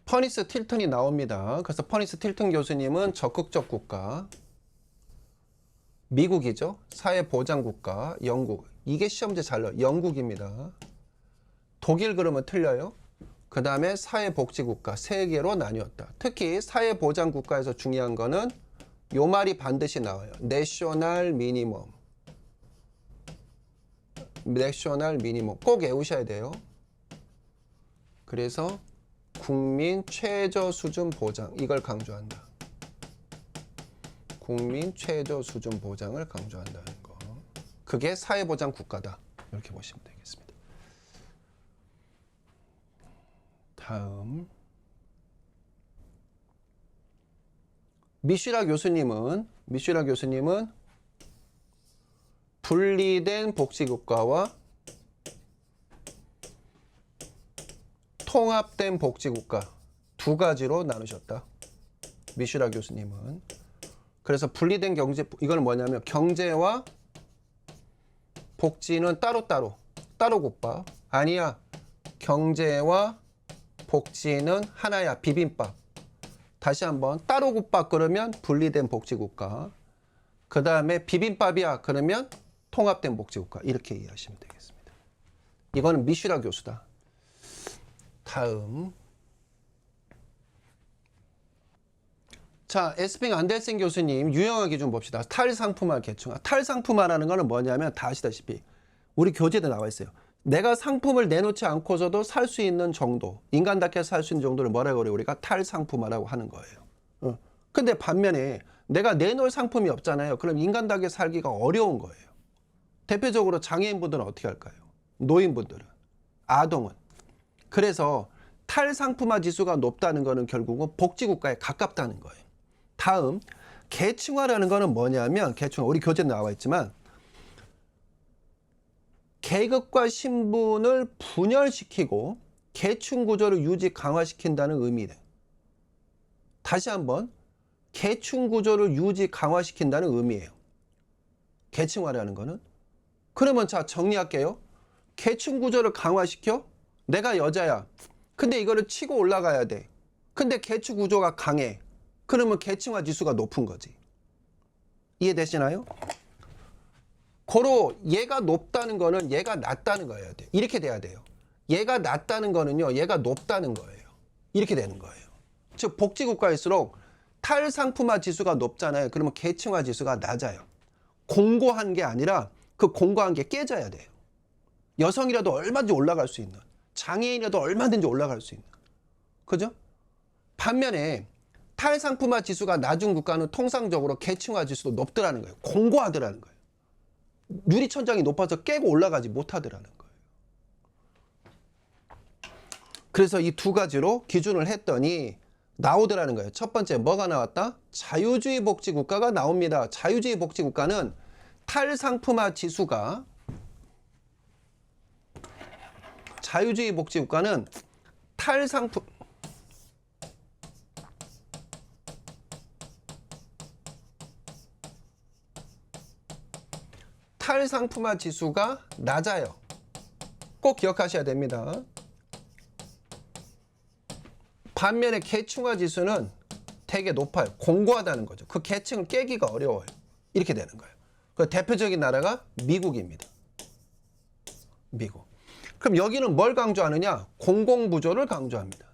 퍼니스 틸턴이 나옵니다. 그래서 퍼니스 틸턴 교수님은 적극적 국가, 미국이죠. 사회보장국가, 영국. 이게 시험제 잘 나와요. 영국입니다. 독일 그러면 틀려요. 그 다음에 사회복지국가 3개로 나뉘었다. 특히 사회보장국가에서 중요한 거는 요 말이 반드시 나와요. 내셔널 미니멈. 내셔널 미니멈 꼭 외우셔야 돼요. 그래서 국민 최저 수준 보장 이걸 강조한다. 국민 최저 수준 보장을 강조한다는 거. 그게 사회보장 국가다. 이렇게 보시면 되겠습니다. 다음 미슈라 교수님은 분리된 복지국가와 통합된 복지국가 두 가지로 나누셨다. 미슈라 교수님은. 그래서 분리된 경제, 이건 뭐냐면 경제와 복지는 따로 국밥. 아니야. 경제와 복지는 하나야. 비빔밥. 다시 한번 따로 국밥 그러면 분리된 복지국가. 그 다음에 비빔밥이야 그러면 통합된 복지국가. 이렇게 이해하시면 되겠습니다. 이거는 미슈라 교수다. 다음. 자, 에스핑 안델센 교수님 유형화기 좀 봅시다. 탈상품화 계층화. 탈상품화라는 거는 뭐냐면 다 아시다시피 우리 교재도 나와 있어요. 내가 상품을 내놓지 않고서도 살 수 있는 정도, 인간답게 살 수 있는 정도를 뭐라고 그래요? 우리가 탈상품화라고 하는 거예요. 근데 반면에 내가 내놓을 상품이 없잖아요. 그럼 인간답게 살기가 어려운 거예요. 대표적으로 장애인분들은 어떻게 할까요? 노인분들은, 아동은. 그래서 탈상품화 지수가 높다는 거는 결국은 복지국가에 가깝다는 거예요. 다음, 계층화라는 거는 뭐냐면, 계층화, 우리 교재에 나와 있지만, 계급과 신분을 분열시키고 계층 구조를 유지 강화시킨다는 의미래. 다시 한번, 계층 구조를 유지 강화시킨다는 의미예요. 계층화라는 거는. 그러면 자, 정리할게요. 계층 구조를 강화시켜? 내가 여자야. 근데 이거를 치고 올라가야 돼. 근데 계층 구조가 강해. 그러면 계층화 지수가 높은 거지. 이해되시나요? 고로 얘가 높다는 거는 얘가 낮다는 거여야 돼요. 이렇게 돼야 돼요. 얘가 낮다는 거는요, 얘가 높다는 거예요. 이렇게 되는 거예요. 즉 복지국가일수록 탈상품화 지수가 높잖아요. 그러면 계층화 지수가 낮아요. 공고한 게 아니라 그 공고한 게 깨져야 돼요. 여성이라도 얼마든지 올라갈 수 있는, 장애인이라도 얼마든지 올라갈 수 있는. 그죠? 반면에 탈상품화 지수가 낮은 국가는 통상적으로 계층화 지수도 높더라는 거예요. 공고하더라는 거예요. 유리천장이 높아서 깨고 올라가지 못하더라는 거예요. 그래서 이 두 가지로 기준을 했더니 나오더라는 거예요. 첫 번째 뭐가 나왔다? 자유주의 복지국가가 나옵니다. 자유주의 복지국가는 탈상품화 지수가 자유주의 복지국가는 탈상품화 지수가 낮아요. 꼭 기억하셔야 됩니다. 반면에 계층화 지수는 되게 높아요. 공고하다는 거죠. 그 계층을 깨기가 어려워요. 이렇게 되는 거예요. 그 대표적인 나라가 미국입니다. 미국. 그럼 여기는 뭘 강조하느냐? 공공부조를 강조합니다.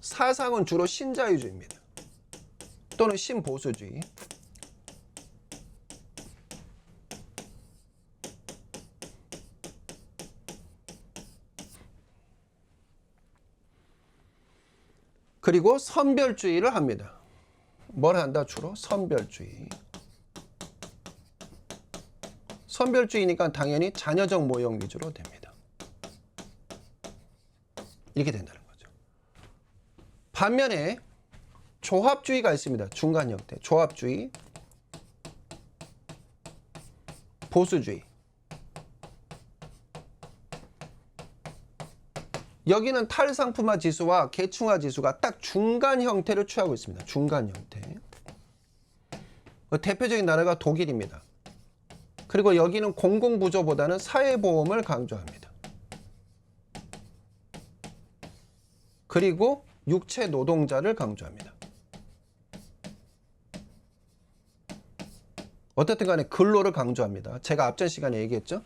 사상은 주로 신자유주의입니다. 또는 신보수주의. 그리고 선별주의를 합니다. 뭘 한다? 주로 선별주의. 선별주의니까 당연히 자녀적 모형 위주로 됩니다. 이렇게 된다는 거죠. 반면에 조합주의가 있습니다. 중간 형태. 조합주의, 보수주의. 여기는 탈상품화 지수와 계층화 지수가 딱 중간 형태를 취하고 있습니다. 중간 형태. 대표적인 나라가 독일입니다. 그리고 여기는 공공부조보다는 사회보험을 강조합니다. 그리고 육체 노동자를 강조합니다. 어떻든 간에 근로를 강조합니다. 제가 앞전 시간에 얘기했죠.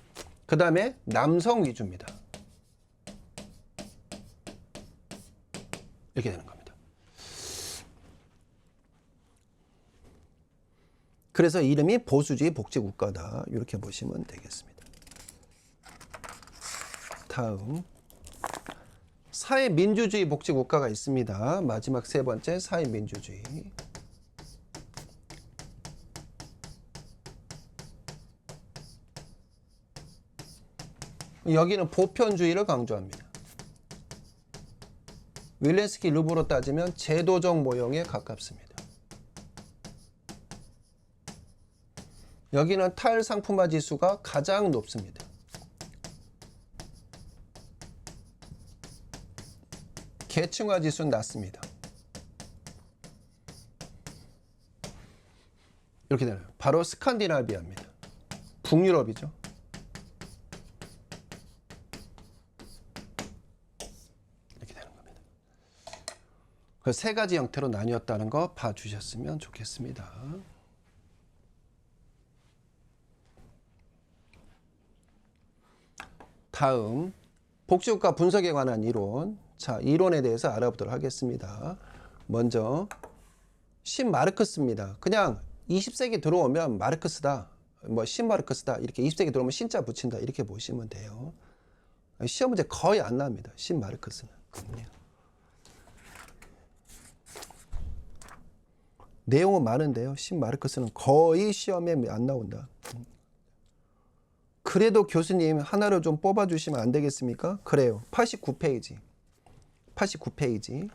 그 다음에 남성 위주입니다. 이렇게 되는 겁니다. 그래서 이름이 보수주의 복지국가다. 이렇게 보시면 되겠습니다. 다음 사회민주주의 복지국가가 있습니다. 마지막 세 번째 사회민주주의. 여기는 보편주의를 강조합니다. 윌렌스키 르브로 따지면 제도적 모형에 가깝습니다. 여기는 탈상품화 지수가 가장 높습니다. 계층화 지수는 낮습니다. 이렇게 되나요? 바로 스칸디나비아입니다. 북유럽이죠. 이렇게 되는 겁니다. 그 세 가지 형태로 나뉘었다는 거 봐주셨으면 좋겠습니다. 다음 복지국가 분석에 관한 이론. 자, 이론에 대해서 알아보도록 하겠습니다. 먼저 신마르크스입니다. 그냥 20세기 들어오면 마르크스다, 뭐 신마르크스다, 이렇게 20세기 들어오면 신자 붙인다, 이렇게 보시면 돼요. 시험 문제 거의 안 나옵니다. 신마르크스는. 내용은 많은데요. 신마르크스는 거의 시험에 안 나온다. 그래도 교수님 하나를 좀 뽑아주시면 안 되겠습니까? 그래요. 89페이지. 89페이지.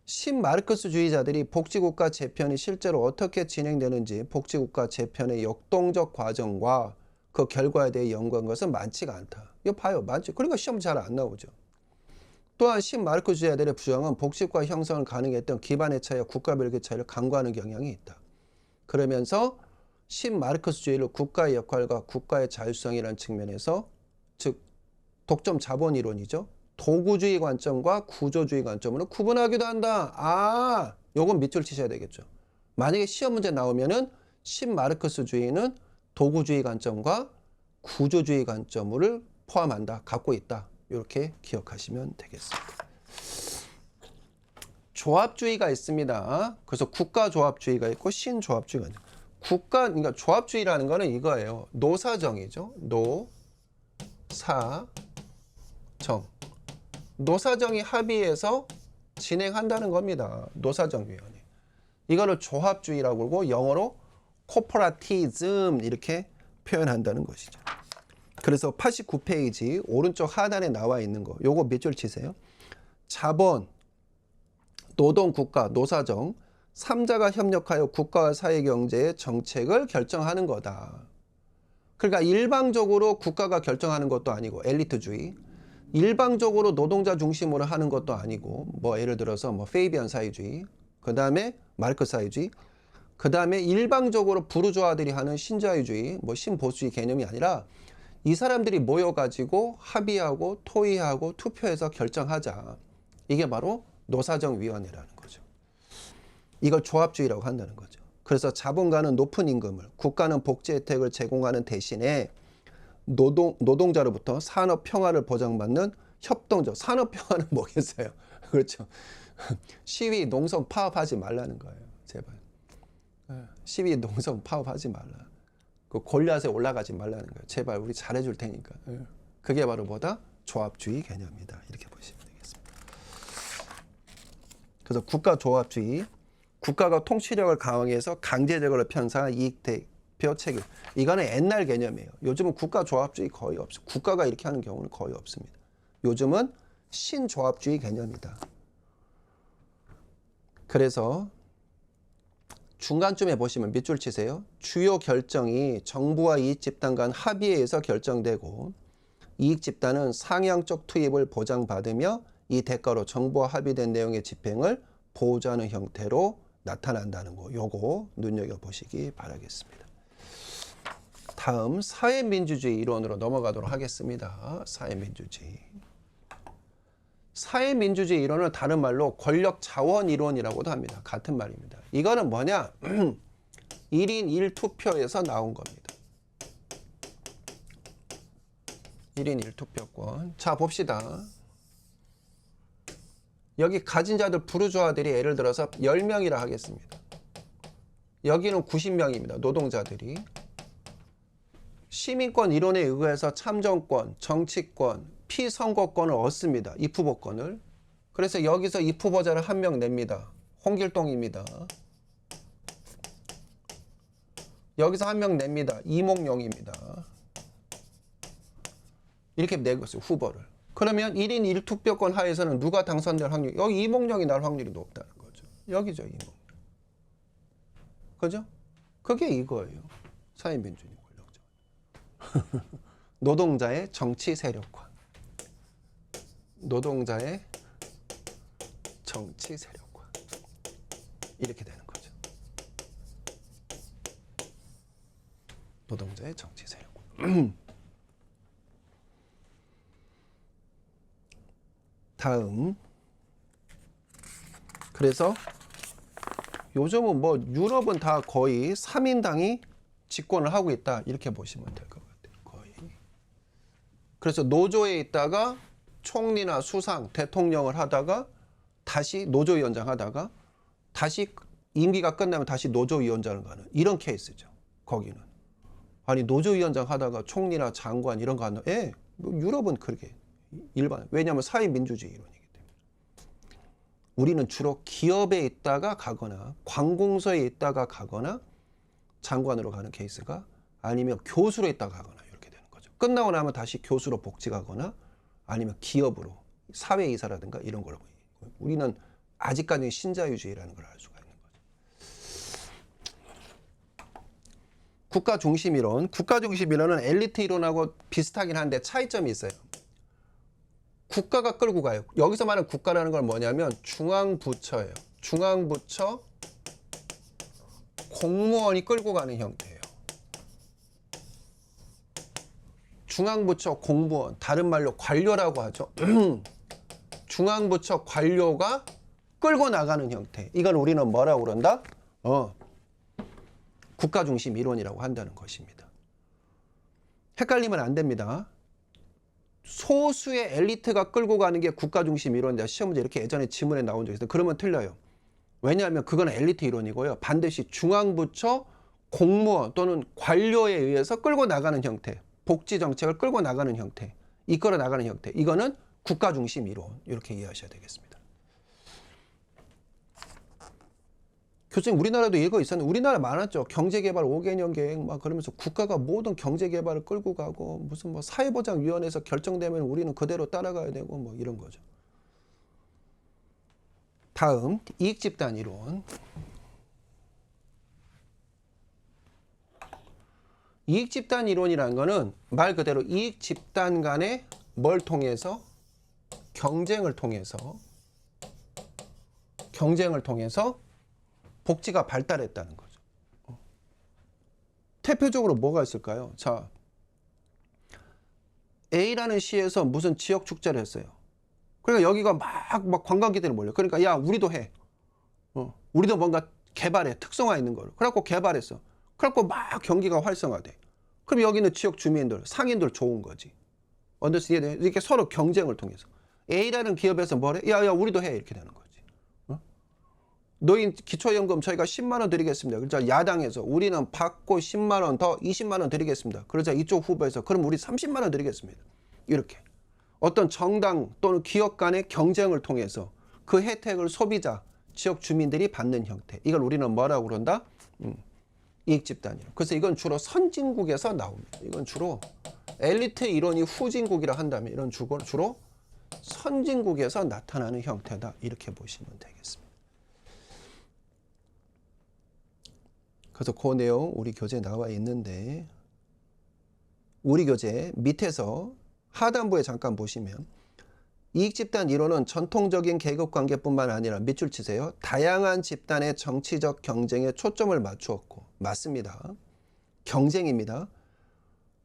신마르크스주의자들이 복지국가 재편이 실제로 어떻게 진행되는지 복지국가 재편의 역동적 과정과 그 결과에 대해 연구한 것은 많지가 않다. 이거 봐요. 많죠. 그러니까 시험 잘 안 나오죠. 또한 신마르크스주의자들의 부정은 복지국가 형성을 가능했던 기반의 차이와 국가별의 차이를 강구하는 경향이 있다. 그러면서 신마르크스주의를 국가의 역할과 국가의 자율성이라는 측면에서, 즉 독점 자본 이론이죠. 도구주의 관점과 구조주의 관점으로 구분하기도 한다. 요건 밑줄 치셔야 되겠죠. 만약에 시험 문제 나오면은 신마르크스주의는 도구주의 관점과 구조주의 관점을 포함한다, 갖고 있다. 이렇게 기억하시면 되겠습니다. 조합주의가 있습니다. 그래서 국가조합주의가 있고 신조합주의가 있습니다. 그러니까 조합주의라는 거는 이거예요. 노사정이죠. 노사정. 노사정이 합의해서 진행한다는 겁니다. 노사정위원회. 이거를 조합주의라고 그러고 영어로 코퍼라티즘 이렇게 표현한다는 것이죠. 그래서 89페이지 오른쪽 하단에 나와 있는 거, 요거 밑줄 치세요. 자본, 노동국가, 노사정, 3자가 협력하여 국가와 사회경제의 정책을 결정하는 거다. 그러니까 일방적으로 국가가 결정하는 것도 아니고 엘리트주의, 일방적으로 노동자 중심으로 하는 것도 아니고, 뭐 예를 들어서 뭐 페이비안 사회주의, 그 다음에 마르크스 사회주의, 그 다음에 일방적으로 부르주아들이 하는 신자유주의, 뭐 신보수주의 개념이 아니라 이 사람들이 모여가지고 합의하고 토의하고 투표해서 결정하자. 이게 바로 노사정위원회라는 거죠. 이걸 조합주의라고 한다는 거죠. 그래서 자본가는 높은 임금을, 국가는 복지 혜택을 제공하는 대신에 노동자로부터 산업 평화를 보장받는 협동적, 산업 평화는 뭐겠어요? 그렇죠. 시위, 농성 파업하지 말라는 거예요. 제발. 시위, 농성 파업하지 말라. 그 골리앗에 올라가지 말라는 거예요. 제발 우리 잘해줄 테니까. 그게 바로 뭐다? 조합주의 개념이다. 이렇게 보시면 되겠습니다. 그래서 국가조합주의, 국가가 통치력을 강화해서 강제적으로 편성한 이익 대표 책임. 이거는 옛날 개념이에요. 요즘은 국가조합주의 거의 없어요. 국가가 이렇게 하는 경우는 거의 없습니다. 요즘은 신조합주의 개념이다. 그래서 중간쯤에 보시면 밑줄 치세요. 주요 결정이 정부와 이익집단 간 합의에 의해서 결정되고, 이익집단은 상향적 투입을 보장받으며 이 대가로 정부와 합의된 내용의 집행을 보호하는 형태로 나타난다는 거, 요거 눈여겨보시기 바라겠습니다. 다음 사회민주주의 이론으로 넘어가도록 하겠습니다. 사회민주주의. 사회민주주의 이론은 다른 말로 권력자원 이론이라고도 합니다. 같은 말입니다. 이거는 뭐냐? 1인 1투표에서 나온 겁니다. 1인 1투표권. 자, 봅시다. 여기 가진 자들 부르주아들이 예를 들어서 10명이라 하겠습니다. 여기는 90명입니다. 노동자들이. 시민권 이론에 의해서 참정권, 정치권, 피선거권을 얻습니다. 입후보권을. 그래서 여기서 입후보자를 한 명 냅니다. 홍길동입니다. 여기서 한 명 냅니다. 이몽룡입니다. 이렇게 내고 있어요. 후보를. 그러면 1인 1투표권 하에서는 누가 당선될 확률이, 여기 이몽룡이 날 확률이 높다는 거죠. 여기죠, 이몽룡. 그죠? 그게 이거예요. 사회민주주의 권력적. 노동자의 정치 세력화. 노동자의 정치 세력화. 이렇게 되는 거죠. 노동자의 정치 세력화. 다음. 그래서 요즘은 뭐 유럽은 다 거의 3인당이 집권을 하고 있다. 이렇게 보시면 될 것 같아요. 거의. 그래서 노조에 있다가 총리나 수상, 대통령을 하다가 다시 노조위원장 하다가 다시 임기가 끝나면 다시 노조위원장을 가는 이런 케이스죠. 거기는. 아니 노조위원장 하다가 총리나 장관 이런 거 하는 뭐 유럽은 그렇게 일반. 왜냐하면 사회민주주의 이론이기 때문에. 우리는 주로 기업에 있다가 가거나 관공서에 있다가 가거나 장관으로 가는 케이스가 아니면 교수로 있다가 가거나 이렇게 되는 거죠. 끝나고 나면 다시 교수로 복직하거나 아니면 기업으로 사회이사라든가 이런 걸로. 우리는 아직까지는 신자유주의라는 걸 알 수가 있는 거죠. 국가 중심 이론. 국가 중심 이론은 엘리트 이론하고 비슷하긴 한데 차이점이 있어요. 국가가 끌고 가요. 여기서 말하는 국가라는 건 뭐냐면 중앙부처예요. 중앙부처 공무원이 끌고 가는 형태예요. 중앙부처 공무원, 다른 말로 관료라고 하죠. 중앙부처 관료가 끌고 나가는 형태. 이건 우리는 뭐라고 그런다? 국가 중심 이론이라고 한다는 것입니다. 헷갈리면 안 됩니다. 소수의 엘리트가 끌고 가는 게 국가 중심 이론인데 시험 문제 이렇게 예전에 지문에 나온 적이 있어요. 그러면 틀려요. 왜냐하면 그건 엘리트 이론이고요. 반드시 중앙부처 공무원 또는 관료에 의해서 끌고 나가는 형태, 복지 정책을 끌고 나가는 형태, 이끌어 나가는 형태. 이거는 국가 중심 이론 이렇게 이해하셔야 되겠습니다. 교수님 우리나라도 이거 있었는데 우리나라 많았죠. 경제개발 5개년 계획 막 그러면서 국가가 모든 경제개발을 끌고 가고 무슨 뭐 사회보장위원회에서 결정되면 우리는 그대로 따라가야 되고 뭐 이런 거죠. 다음 이익집단 이론. 이익집단 이론이라는 거는 말 그대로 이익집단 간에 뭘 통해서 경쟁을 통해서 복지가 발달했다는 거죠. 대표적으로 뭐가 있을까요? 자, A라는 시에서 무슨 지역 축제를 했어요. 그러니까 여기가 막 관광객들이 몰려. 그러니까 야 우리도 해. 우리도 뭔가 개발해. 특성화 있는 거를. 그래갖고 개발했어. 그래갖고 막 경기가 활성화돼. 그럼 여기는 지역 주민들, 상인들 좋은 거지. 언더스탠드 이렇게 서로 경쟁을 통해서 A라는 기업에서 뭐래? 야 우리도 해. 이렇게 되는 거지. 노인 기초연금 저희가 10만 원 드리겠습니다. 그러자 야당에서 우리는 받고 10만 원 더 20만 원 드리겠습니다. 그러자 이쪽 후보에서 그럼 우리 30만 원 드리겠습니다. 이렇게 어떤 정당 또는 기업 간의 경쟁을 통해서 그 혜택을 소비자, 지역 주민들이 받는 형태. 이걸 우리는 뭐라고 그런다? 이익집단이요. 그래서 이건 주로 선진국에서 나옵니다. 이건 주로 엘리트 이론이 후진국이라 한다면 이런 주로 선진국에서 나타나는 형태다. 이렇게 보시면 되겠습니다. 그래서 그 내용 우리 교재에 나와 있는데 우리 교재 밑에서 하단부에 잠깐 보시면 이익집단 이론은 전통적인 계급관계뿐만 아니라 밑줄 치세요. 다양한 집단의 정치적 경쟁에 초점을 맞추었고 맞습니다. 경쟁입니다.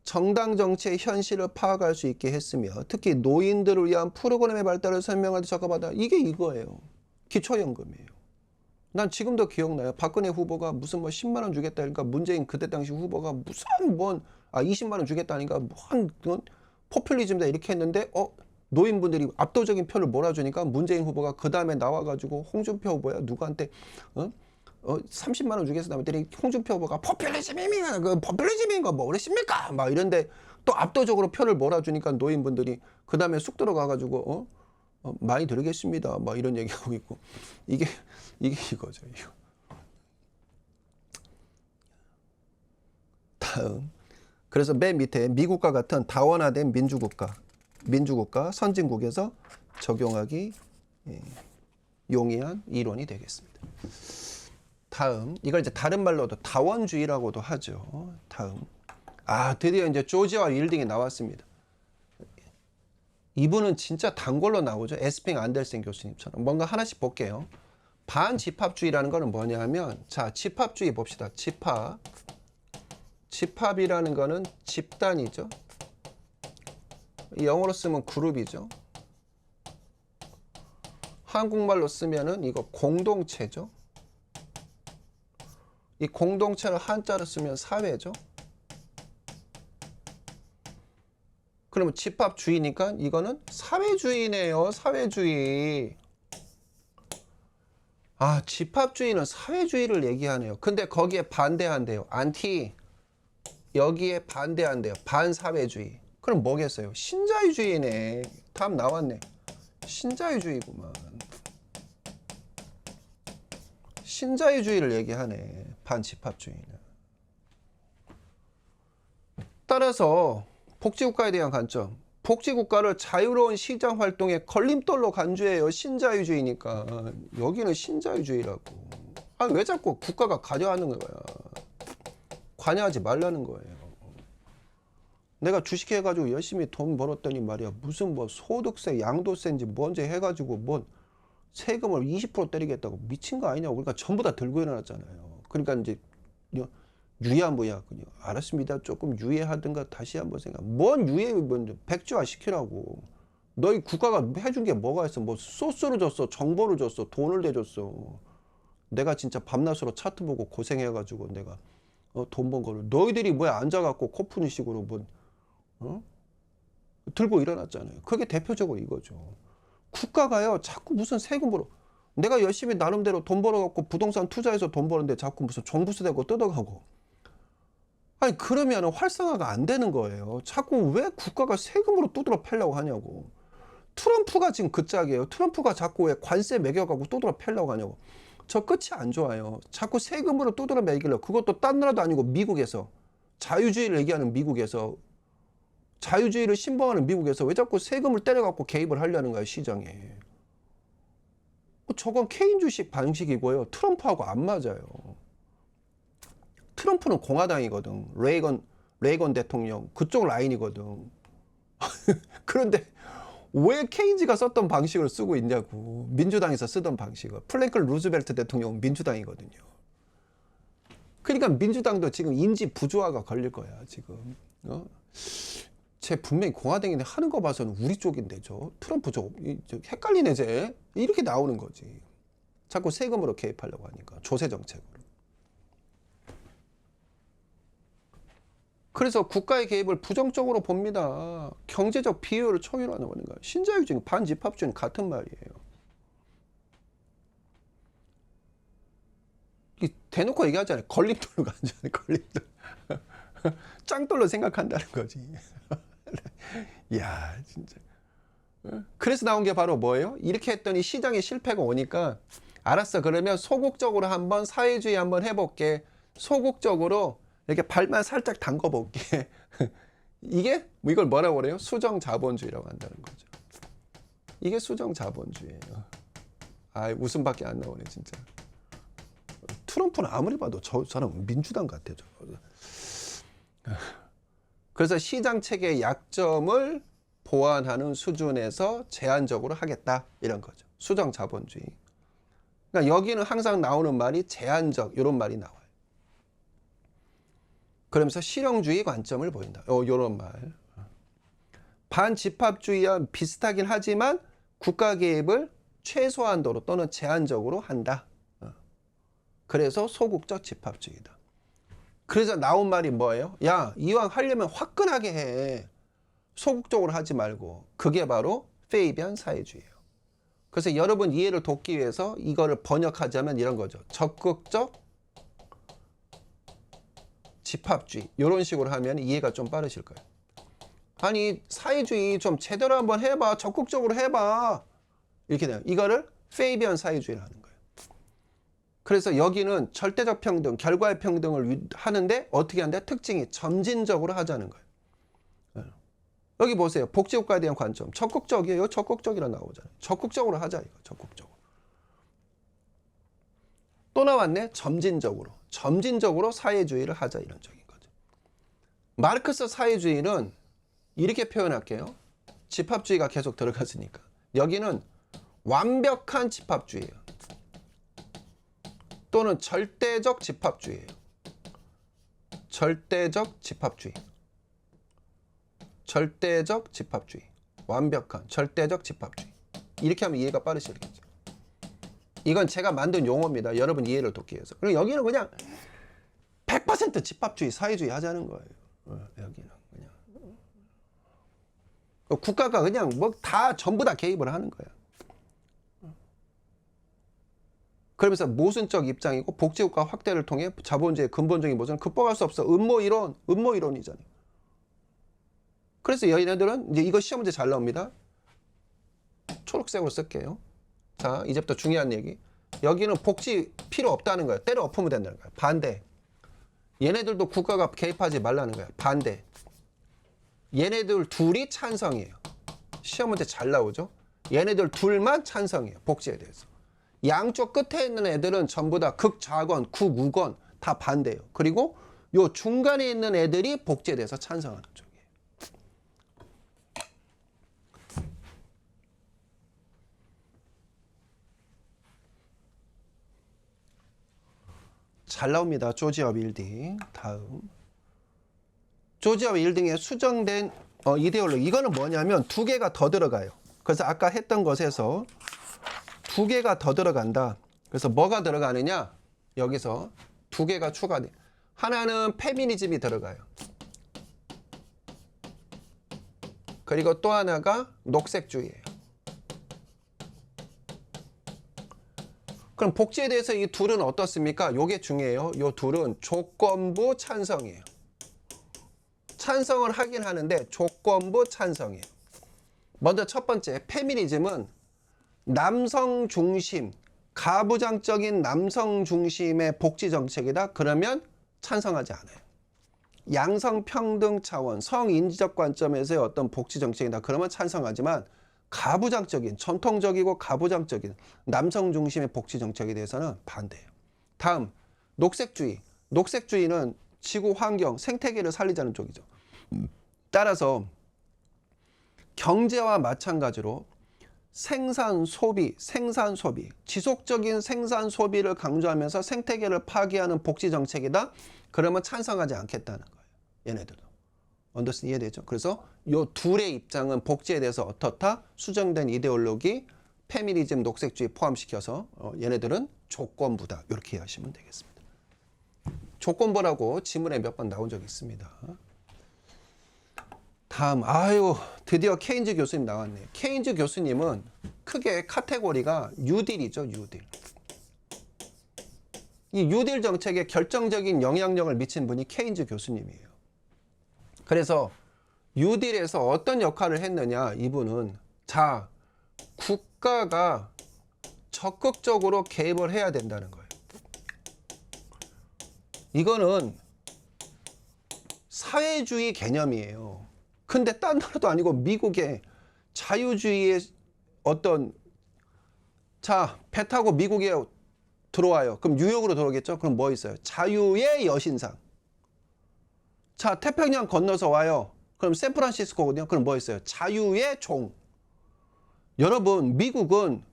정당 정치의 현실을 파악할 수 있게 했으며 특히 노인들을 위한 프로그램의 발달을 설명할 때 적합하다. 이게 이거예요. 기초연금이에요. 난 지금도 기억나요. 박근혜 후보가 무슨 뭐 10만 원 주겠다. 그러니까 문재인 그때 당시 후보가 무슨 20만 원 주겠다니까 포퓰리즘이다 이렇게 했는데 노인분들이 압도적인 표를 몰아주니까 문재인 후보가 그 다음에 나와가지고 홍준표 후보야 누구한테 30만 원 주겠어 했더니 홍준표 후보가 포퓰리즘인 거 뭐 그러십니까? 막 이런데 또 압도적으로 표를 몰아주니까 노인분들이 그 다음에 쑥 들어가가지고 많이 들으겠습니다. 막 이런 얘기하고 있고 이게 이거죠. 이거. 다음. 그래서 맨 밑에 미국과 같은 다원화된 민주국가 선진국에서 적용하기 용이한 이론이 되겠습니다. 다음, 이걸 이제 다른 말로도 다원주의라고도 하죠. 다음. 드디어 이제 조지와 윌딩이 나왔습니다. 이분은 진짜 단골로 나오죠. 에스핑 안델센 교수님처럼. 뭔가 하나씩 볼게요. 반집합주의라는 거는 뭐냐 하면, 자, 집합주의 봅시다. 집합이라는 거는 집단이죠. 영어로 쓰면 그룹이죠. 한국말로 쓰면은 이거 공동체죠. 이 공동체를 한자로 쓰면 사회죠. 그러면 집합주의니까 이거는 사회주의네요. 사회주의. 집합주의는 사회주의를 얘기하네요. 근데 거기에 반대한대요. 여기에 반대한대요. 반사회주의. 그럼 뭐겠어요? 신자유주의네. 답 나왔네. 신자유주의구만. 신자유주의를 얘기하네. 반집합주의는. 따라서 복지국가에 대한 관점. 복지국가를 자유로운 시장 활동의 걸림돌로 간주해요. 신자유주의니까. 여기는 신자유주의라고. 왜 자꾸 국가가 관여하는 거야. 관여하지 말라는 거예요. 내가 주식해가지고 열심히 돈 벌었더니 말이야. 무슨 뭐 소득세, 양도세인지 뭔지 해가지고 뭔 세금을 20% 때리겠다고 미친 거 아니냐고. 그러니까 전부 다 들고 일어났잖아요. 그러니까 이제 유야무야 그냥 알았습니다. 조금 유예하든가 다시 한번 생각. 뭔 유예 백지화 시키라고. 너희 국가가 해준 게 뭐가 있어? 뭐 소스를 줬어, 정보를 줬어, 돈을 대줬어. 내가 진짜 밤낮으로 차트 보고 고생해가지고 내가 돈 번 거를 너희들이 뭐야 앉아갖고 코푸니 식으로 뭐 들고 일어났잖아요. 그게 대표적으로 이거죠. 국가가요 자꾸 무슨 세금으로 내가 열심히 나름대로 돈 벌어갖고 부동산 투자해서 돈 버는데 자꾸 무슨 종부세 대고 뜯어가고. 그러면 활성화가 안 되는 거예요. 자꾸 왜 국가가 세금으로 두드러 패려고 하냐고. 트럼프가 지금 그 짝이에요. 트럼프가 자꾸 왜 관세 매겨가고 두드러 패려고 하냐고. 저 끝이 안 좋아요. 자꾸 세금으로 두드러 매기려고. 그것도 딴 나라도 아니고 미국에서. 자유주의를 얘기하는 미국에서. 자유주의를 신봉하는 미국에서 왜 자꾸 세금을 때려갖고 개입을 하려는 거예요, 시장에. 저건 케인 주식 방식이고요. 트럼프하고 안 맞아요. 트럼프는 공화당이거든. 레이건 대통령 그쪽 라인이거든. 그런데 왜 케인즈가 썼던 방식을 쓰고 있냐고. 민주당에서 쓰던 방식을. 프랭클 루즈벨트 대통령은 민주당이거든요. 그러니까 민주당도 지금 인지 부조화가 걸릴 거야 지금. 쟤 분명히 공화당인데 하는 거 봐서는 우리 쪽인데 저 트럼프 저 헷갈리네 쟤. 이렇게 나오는 거지. 자꾸 세금으로 개입하려고 하니까. 조세 정책으로. 그래서 국가의 개입을 부정적으로 봅니다. 경제적 비효율을 초월하는 거니까. 신자유주의, 반집합주의는 같은 말이에요. 대놓고 얘기하잖아요. 걸림돌로 간잖아요. 걸림돌. 짱돌로 생각한다는 거지. 이야 진짜. 그래서 나온 게 바로 뭐예요? 이렇게 했더니 시장에 실패가 오니까 알았어. 그러면 소극적으로 한번 사회주의 한번 해볼게. 소극적으로 이렇게 발만 살짝 담궈볼게. 이게 이걸 뭐라고 그래요? 수정자본주의라고 한다는 거죠. 이게 수정자본주의예요. 웃음밖에 안 나오네 진짜. 트럼프는 아무리 봐도 저 사람 민주당 같아요. 그래서 시장 체계의 약점을 보완하는 수준에서 제한적으로 하겠다 이런 거죠. 수정자본주의. 그러니까 여기는 항상 나오는 말이 제한적 이런 말이 나와요. 그러면서 실용주의 관점을 보인다. 이런 말. 반집합주의와 비슷하긴 하지만 국가 개입을 최소한도로 또는 제한적으로 한다. 그래서 소극적 집합주의다. 그래서 나온 말이 뭐예요? 야, 이왕 하려면 화끈하게 해. 소극적으로 하지 말고 그게 바로 페이비안 사회주의예요. 그래서 여러분 이해를 돕기 위해서 이거를 번역하자면 이런 거죠. 적극적 집합주의. 이런 식으로 하면 이해가 좀 빠르실 거예요. 아니 사회주의 좀 제대로 한번 해봐. 적극적으로 해봐. 이렇게 돼요. 이거를 페이비안 사회주의를 하는 거예요. 그래서 여기는 절대적 평등, 결과의 평등을 하는데 어떻게 하는데 특징이 점진적으로 하자는 거예요. 여기 보세요. 복지국가에 대한 관점. 적극적이에요. 적극적이라 나오잖아요. 적극적으로 하자 이거. 적극적으로. 또 나왔네. 점진적으로. 점진적으로 사회주의를 하자 이런 적인 거죠. 마르크스 사회주의는 이렇게 표현할게요. 집합주의가 계속 들어갔으니까. 여기는 완벽한 집합주의예요. 또는 절대적 집합주의예요. 절대적 집합주의. 절대적 집합주의. 완벽한 절대적 집합주의. 이렇게 하면 이해가 빠르시겠죠. 이건 제가 만든 용어입니다. 여러분 이해를 돕기 위해서. 그리고 여기는 그냥 100% 집합주의, 사회주의 하자는 거예요. 여기는 그냥 국가가 그냥 뭐 다 전부 다 개입을 하는 거야. 그러면서 모순적 입장이고 복지국가 확대를 통해 자본주의의 근본적인 모순을 극복할 수 없어. 음모이론이잖아요. 그래서 얘네들은 이제 이거 시험 문제 잘 나옵니다. 초록색으로 쓸게요. 자, 이제부터 중요한 얘기. 여기는 복지 필요 없다는 거예요. 때려 엎으면 된다는 거예요. 반대. 얘네들도 국가가 개입하지 말라는 거예요. 반대. 얘네들 둘이 찬성이에요. 시험 문제 잘 나오죠. 얘네들 둘만 찬성이에요. 복지에 대해서. 양쪽 끝에 있는 애들은 전부 다 극좌건, 극우건 다 반대예요. 그리고 요 중간에 있는 애들이 복지에 대해서 찬성하는 쪽이에요. 잘 나옵니다. 조지아 윌딩. 다음. 조지아 윌딩에 수정된 이데올로기. 이거는 뭐냐면 두 개가 더 들어가요. 그래서 아까 했던 것에서 두 개가 더 들어간다. 그래서 뭐가 들어가느냐? 여기서 두 개가 추가돼. 하나는 페미니즘이 들어가요. 그리고 또 하나가 녹색주의예요. 그럼 복지에 대해서 이 둘은 어떻습니까? 요게 중요해요. 요 둘은 조건부 찬성이에요. 찬성을 하긴 하는데 조건부 찬성이에요. 먼저 첫 번째, 페미니즘은 남성 중심, 가부장적인 남성 중심의 복지 정책이다. 그러면 찬성하지 않아요. 양성평등 차원, 성인지적 관점에서의 어떤 복지 정책이다. 그러면 찬성하지만 가부장적인, 전통적이고 가부장적인 남성 중심의 복지 정책에 대해서는 반대예요. 다음, 녹색주의. 녹색주의는 지구 환경, 생태계를 살리자는 쪽이죠. 따라서 경제와 마찬가지로 생산 소비, 지속적인 생산 소비를 강조하면서 생태계를 파괴하는 복지 정책이다. 그러면 찬성하지 않겠다는 거예요. 얘네들도. 언더스탠 이해되죠? 그래서 요 둘의 입장은 복지에 대해서 어떻다? 수정된 이데올로기, 페미니즘, 녹색주의 포함시켜서 얘네들은 조건부다. 이렇게 이해하시면 되겠습니다. 조건부라고 지문에 몇 번 나온 적이 있습니다. 다음, 드디어 케인즈 교수님 나왔네요. 케인즈 교수님은 크게 카테고리가 뉴딜이죠, 뉴딜. 이 뉴딜 정책에 결정적인 영향력을 미친 분이 케인즈 교수님이에요. 그래서 뉴딜에서 어떤 역할을 했느냐, 이분은 자, 국가가 적극적으로 개입을 해야 된다는 거예요. 이거는 사회주의 개념이에요. 근데 딴 나라도 아니고 미국의 자유주의의 어떤, 자, 배 타고 미국에 들어와요. 그럼 뉴욕으로 들어오겠죠? 그럼 뭐 있어요? 자유의 여신상. 자, 태평양 건너서 와요. 그럼 샌프란시스코거든요. 그럼 뭐 있어요? 자유의 종. 여러분, 미국은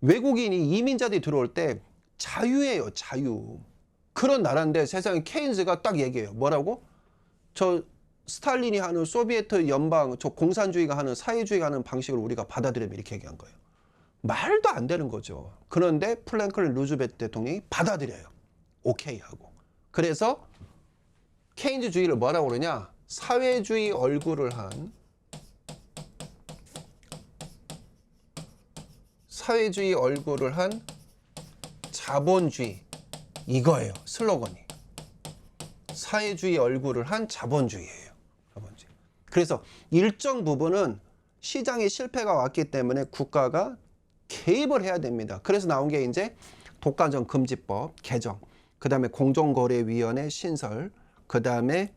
외국인이 이민자들이 들어올 때 자유예요, 자유. 그런 나라인데 세상에 케인즈가 딱 얘기해요. 뭐라고? 저 스탈린이 하는 소비에트 연방, 저 공산주의가 하는 사회주의가 하는 방식을 우리가 받아들이면 이렇게 얘기한 거예요. 말도 안 되는 거죠. 그런데 프랭클린 루즈벨트 대통령이 받아들여요. 오케이 하고. 그래서 케인즈주의를 뭐라고 그러냐? 사회주의 얼굴을 한 사회주의 얼굴을 한 자본주의. 이거예요. 슬로건이. 사회주의 얼굴을 한 자본주의예요. 자본주의. 그래서 일정 부분은 시장의 실패가 왔기 때문에 국가가 개입을 해야 됩니다. 그래서 나온 게 이제 독과점 금지법 개정, 그 다음에 공정거래위원회 신설, 그 다음에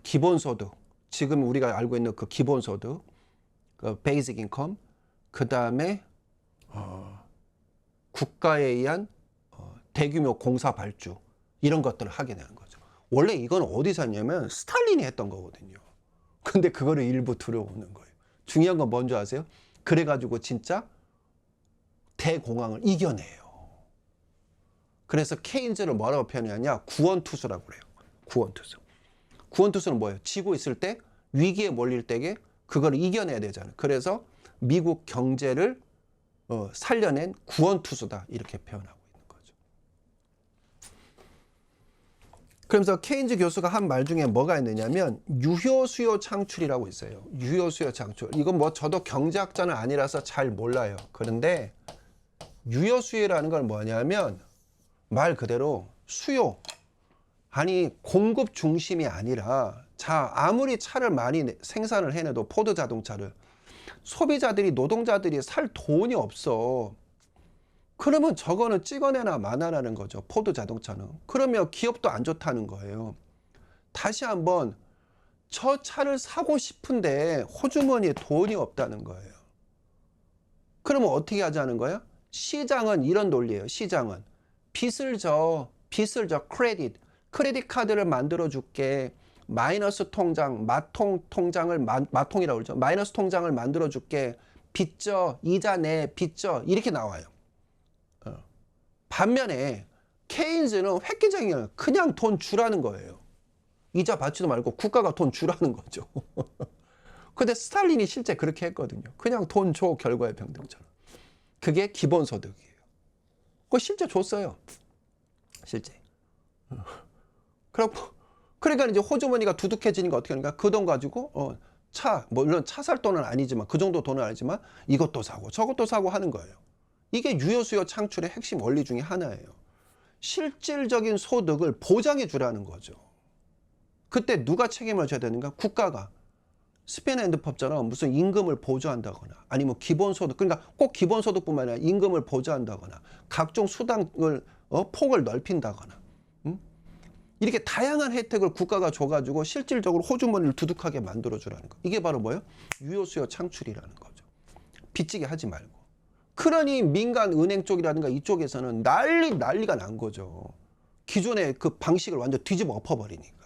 기본소득, 지금 우리가 알고 있는 그 기본소득, 그 베이직 인컴, 그 다음에 국가에 의한 대규모 공사 발주, 이런 것들을 하게 되는 거죠. 원래 이건 어디서 했냐면 스탈린이 했던 거거든요. 근데 그거를 일부 들어오는 거예요. 중요한 건 뭔지 아세요? 그래가지고 진짜 대공황을 이겨내요. 그래서 케인즈를 뭐라고 표현하냐? 구원투수라고 그래요. 구원투수. 구원투수는 뭐예요? 지고 있을 때, 위기에 몰릴 때에 그걸 이겨내야 되잖아요. 그래서 미국 경제를 살려낸 구원투수다, 이렇게 표현하고 있는 거죠. 그러면서 케인즈 교수가 한 말 중에 뭐가 있느냐면 유효수요 창출이라고 있어요. 유효수요 창출. 이건 뭐 저도 경제학자는 아니라서 잘 몰라요. 그런데 유효수요라는 건 뭐냐면 말 그대로 수요, 아니 공급 중심이 아니라, 자, 아무리 차를 많이 생산을 해내도 포드 자동차를 소비자들이, 노동자들이 살 돈이 없어. 그러면 저거는 찍어내나 마나라는 거죠. 포드 자동차는. 그러면 기업도 안 좋다는 거예요. 다시 한번 저 차를 사고 싶은데 호주머니에 돈이 없다는 거예요. 그러면 어떻게 하자는 거야? 시장은 이런 논리예요. 시장은 빚을 져 크레딧 카드를 만들어 줄게. 마이너스 통장, 마통이라고 그러죠. 마이너스 통장을 만들어 줄게. 빚져, 이자 내, 빚져, 이렇게 나와요. 반면에 케인즈는 획기적이에요. 그냥 돈 주라는 거예요. 이자 받지도 말고 국가가 돈 주라는 거죠. 근데 스탈린이 실제 그렇게 했거든요. 그냥 돈 줘, 결과의 평등처럼. 그게 기본소득이에요. 그거 실제 줬어요. 실제. 그러니까 이제 호주머니가 두둑해지니까 어떻게 하니까 그 돈 가지고 물론 차 살 돈은 아니지만, 그 정도 돈은 아니지만 이것도 사고 저것도 사고 하는 거예요. 이게 유효수요 창출의 핵심 원리 중에 하나예요. 실질적인 소득을 보장해 주라는 거죠. 그때 누가 책임을 져야 되는가? 국가가. 스펜앤드법처럼 무슨 임금을 보조한다거나, 아니면 기본소득, 그러니까 꼭 기본소득뿐만 아니라 임금을 보조한다거나, 각종 수당을 폭을 넓힌다거나, 이렇게 다양한 혜택을 국가가 줘가지고 실질적으로 호주머니를 두둑하게 만들어주라는 거. 이게 바로 뭐예요? 유효수요 창출이라는 거죠. 빚지게 하지 말고. 그러니 민간 은행 쪽이라든가 이쪽에서는 난리가 난 거죠. 기존의 그 방식을 완전 뒤집어 엎어버리니까.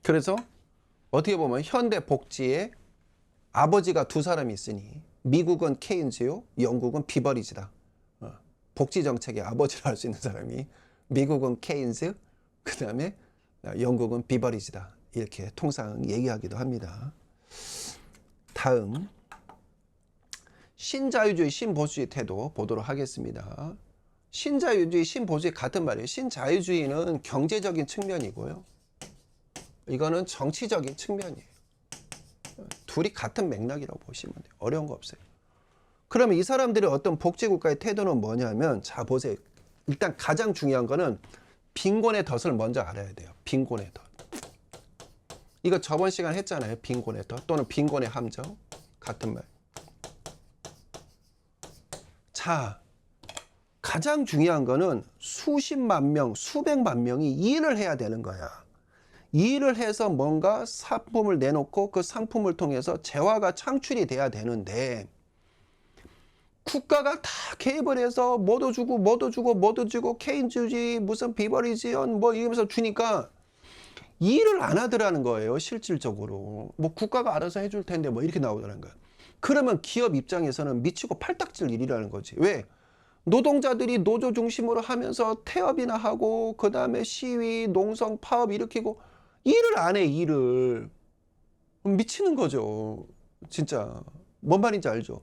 그래서 어떻게 보면 현대 복지의 아버지가 두 사람이 있으니, 미국은 케인즈요, 영국은 비버리지다. 복지 정책의 아버지를 할 수 있는 사람이 미국은 케인즈, 그 다음에 영국은 비버리지다. 이렇게 통상 얘기하기도 합니다. 다음, 신자유주의, 신보수주의 태도 보도록 하겠습니다. 신자유주의, 신보수주의 같은 말이에요. 신자유주의는 경제적인 측면이고요. 이거는 정치적인 측면이에요. 둘이 같은 맥락이라고 보시면 돼요. 어려운 거 없어요. 그러면 이 사람들의 어떤 복지국가의 태도는 뭐냐면, 자 보세요. 일단 가장 중요한 거는 빈곤의 덫을 먼저 알아야 돼요. 빈곤의 덫. 이거 저번 시간 했잖아요. 빈곤의 덫 또는 빈곤의 함정. 같은 말. 자, 가장 중요한 거는 수십만 명, 수백만 명이 일을 해야 되는 거야. 일을 해서 뭔가 상품을 내놓고 그 상품을 통해서 재화가 창출이 돼야 되는데, 국가가 다 개입을 해서 뭐도 주고 케인즈주의 무슨 비버리지언 뭐 이러면서 주니까 일을 안 하더라는 거예요. 실질적으로 뭐 국가가 알아서 해줄 텐데 뭐 이렇게 나오더라는 거예요. 그러면 기업 입장에서는 미치고 팔딱질 일이라는 거지. 왜? 노동자들이 노조 중심으로 하면서 태업이나 하고, 그 다음에 시위, 농성, 파업 일으키고 일을 안 해. 일을. 미치는 거죠. 진짜 뭔 말인지 알죠?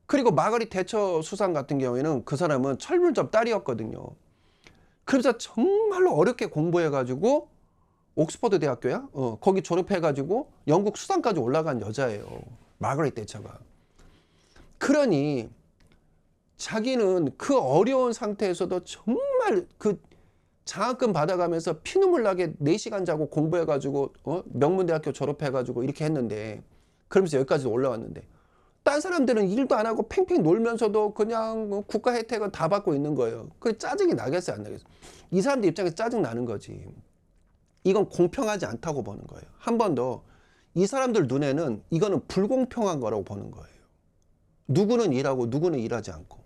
그리고 마거릿 대처 수상 같은 경우에는 그 사람은 철물점 딸이었거든요. 그래서 정말로 어렵게 공부해가지고 옥스퍼드 대학교야? 거기 졸업해가지고 영국 수상까지 올라간 여자예요. 마거릿 대처가. 그러니 자기는 그 어려운 상태에서도 정말 그 장학금 받아가면서 피눈물 나게 4시간 자고 공부해가지고 명문대학교 졸업해가지고 이렇게 했는데, 그러면서 여기까지 올라왔는데, 딴 사람들은 일도 안 하고 팽팽 놀면서도 그냥 국가 혜택은 다 받고 있는 거예요. 그 짜증이 나겠어요, 안 나겠어요? 이 사람들 입장에서 짜증 나는 거지. 이건 공평하지 않다고 보는 거예요. 한 번 더, 이 사람들 눈에는 이거는 불공평한 거라고 보는 거예요. 누구는 일하고 누구는 일하지 않고.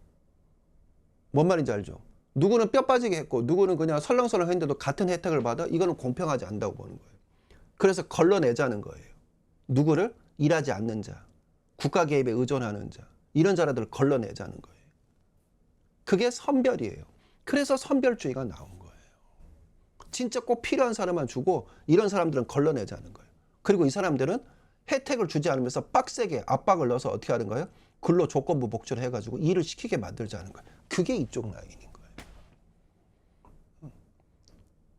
뭔 말인지 알죠? 누구는 뼈 빠지게 했고 누구는 그냥 설렁설렁 했는데도 같은 혜택을 받아? 이거는 공평하지 않다고 보는 거예요. 그래서 걸러내자는 거예요. 누구를? 일하지 않는 자, 국가 개입에 의존하는 자, 이런 자라들을 걸러내자는 거예요. 그게 선별이에요. 그래서 선별주의가 나온 거예요. 진짜 꼭 필요한 사람만 주고 이런 사람들은 걸러내자는 거예요. 그리고 이 사람들은 혜택을 주지 않으면서 빡세게 압박을 넣어서 어떻게 하는 거예요? 근로조건부 복지를 해가지고 일을 시키게 만들자는 거예요. 그게 이쪽 라인인 거예요.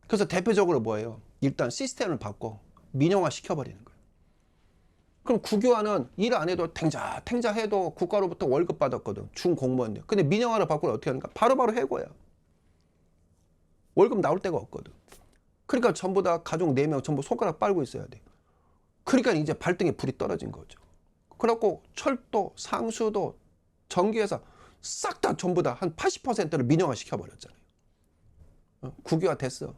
그래서 대표적으로 뭐예요? 일단 시스템을 바꿔 민영화 시켜버리는 거예요. 그럼 국유화는 일 안 해도 탱자 해도 국가로부터 월급 받았거든. 중공무원들. 근데 민영화를 바꾸면 어떻게 하는가? 바로바로 해고야. 월급 나올 데가 없거든. 그러니까 전부 다 가족 4명 전부 손가락 빨고 있어야 돼. 그러니까 이제 발등에 불이 떨어진 거죠. 그래갖고 철도, 상수도, 전기회사 싹 다 전부 다 한 80%를 민영화 시켜버렸잖아요. 국유화 됐어.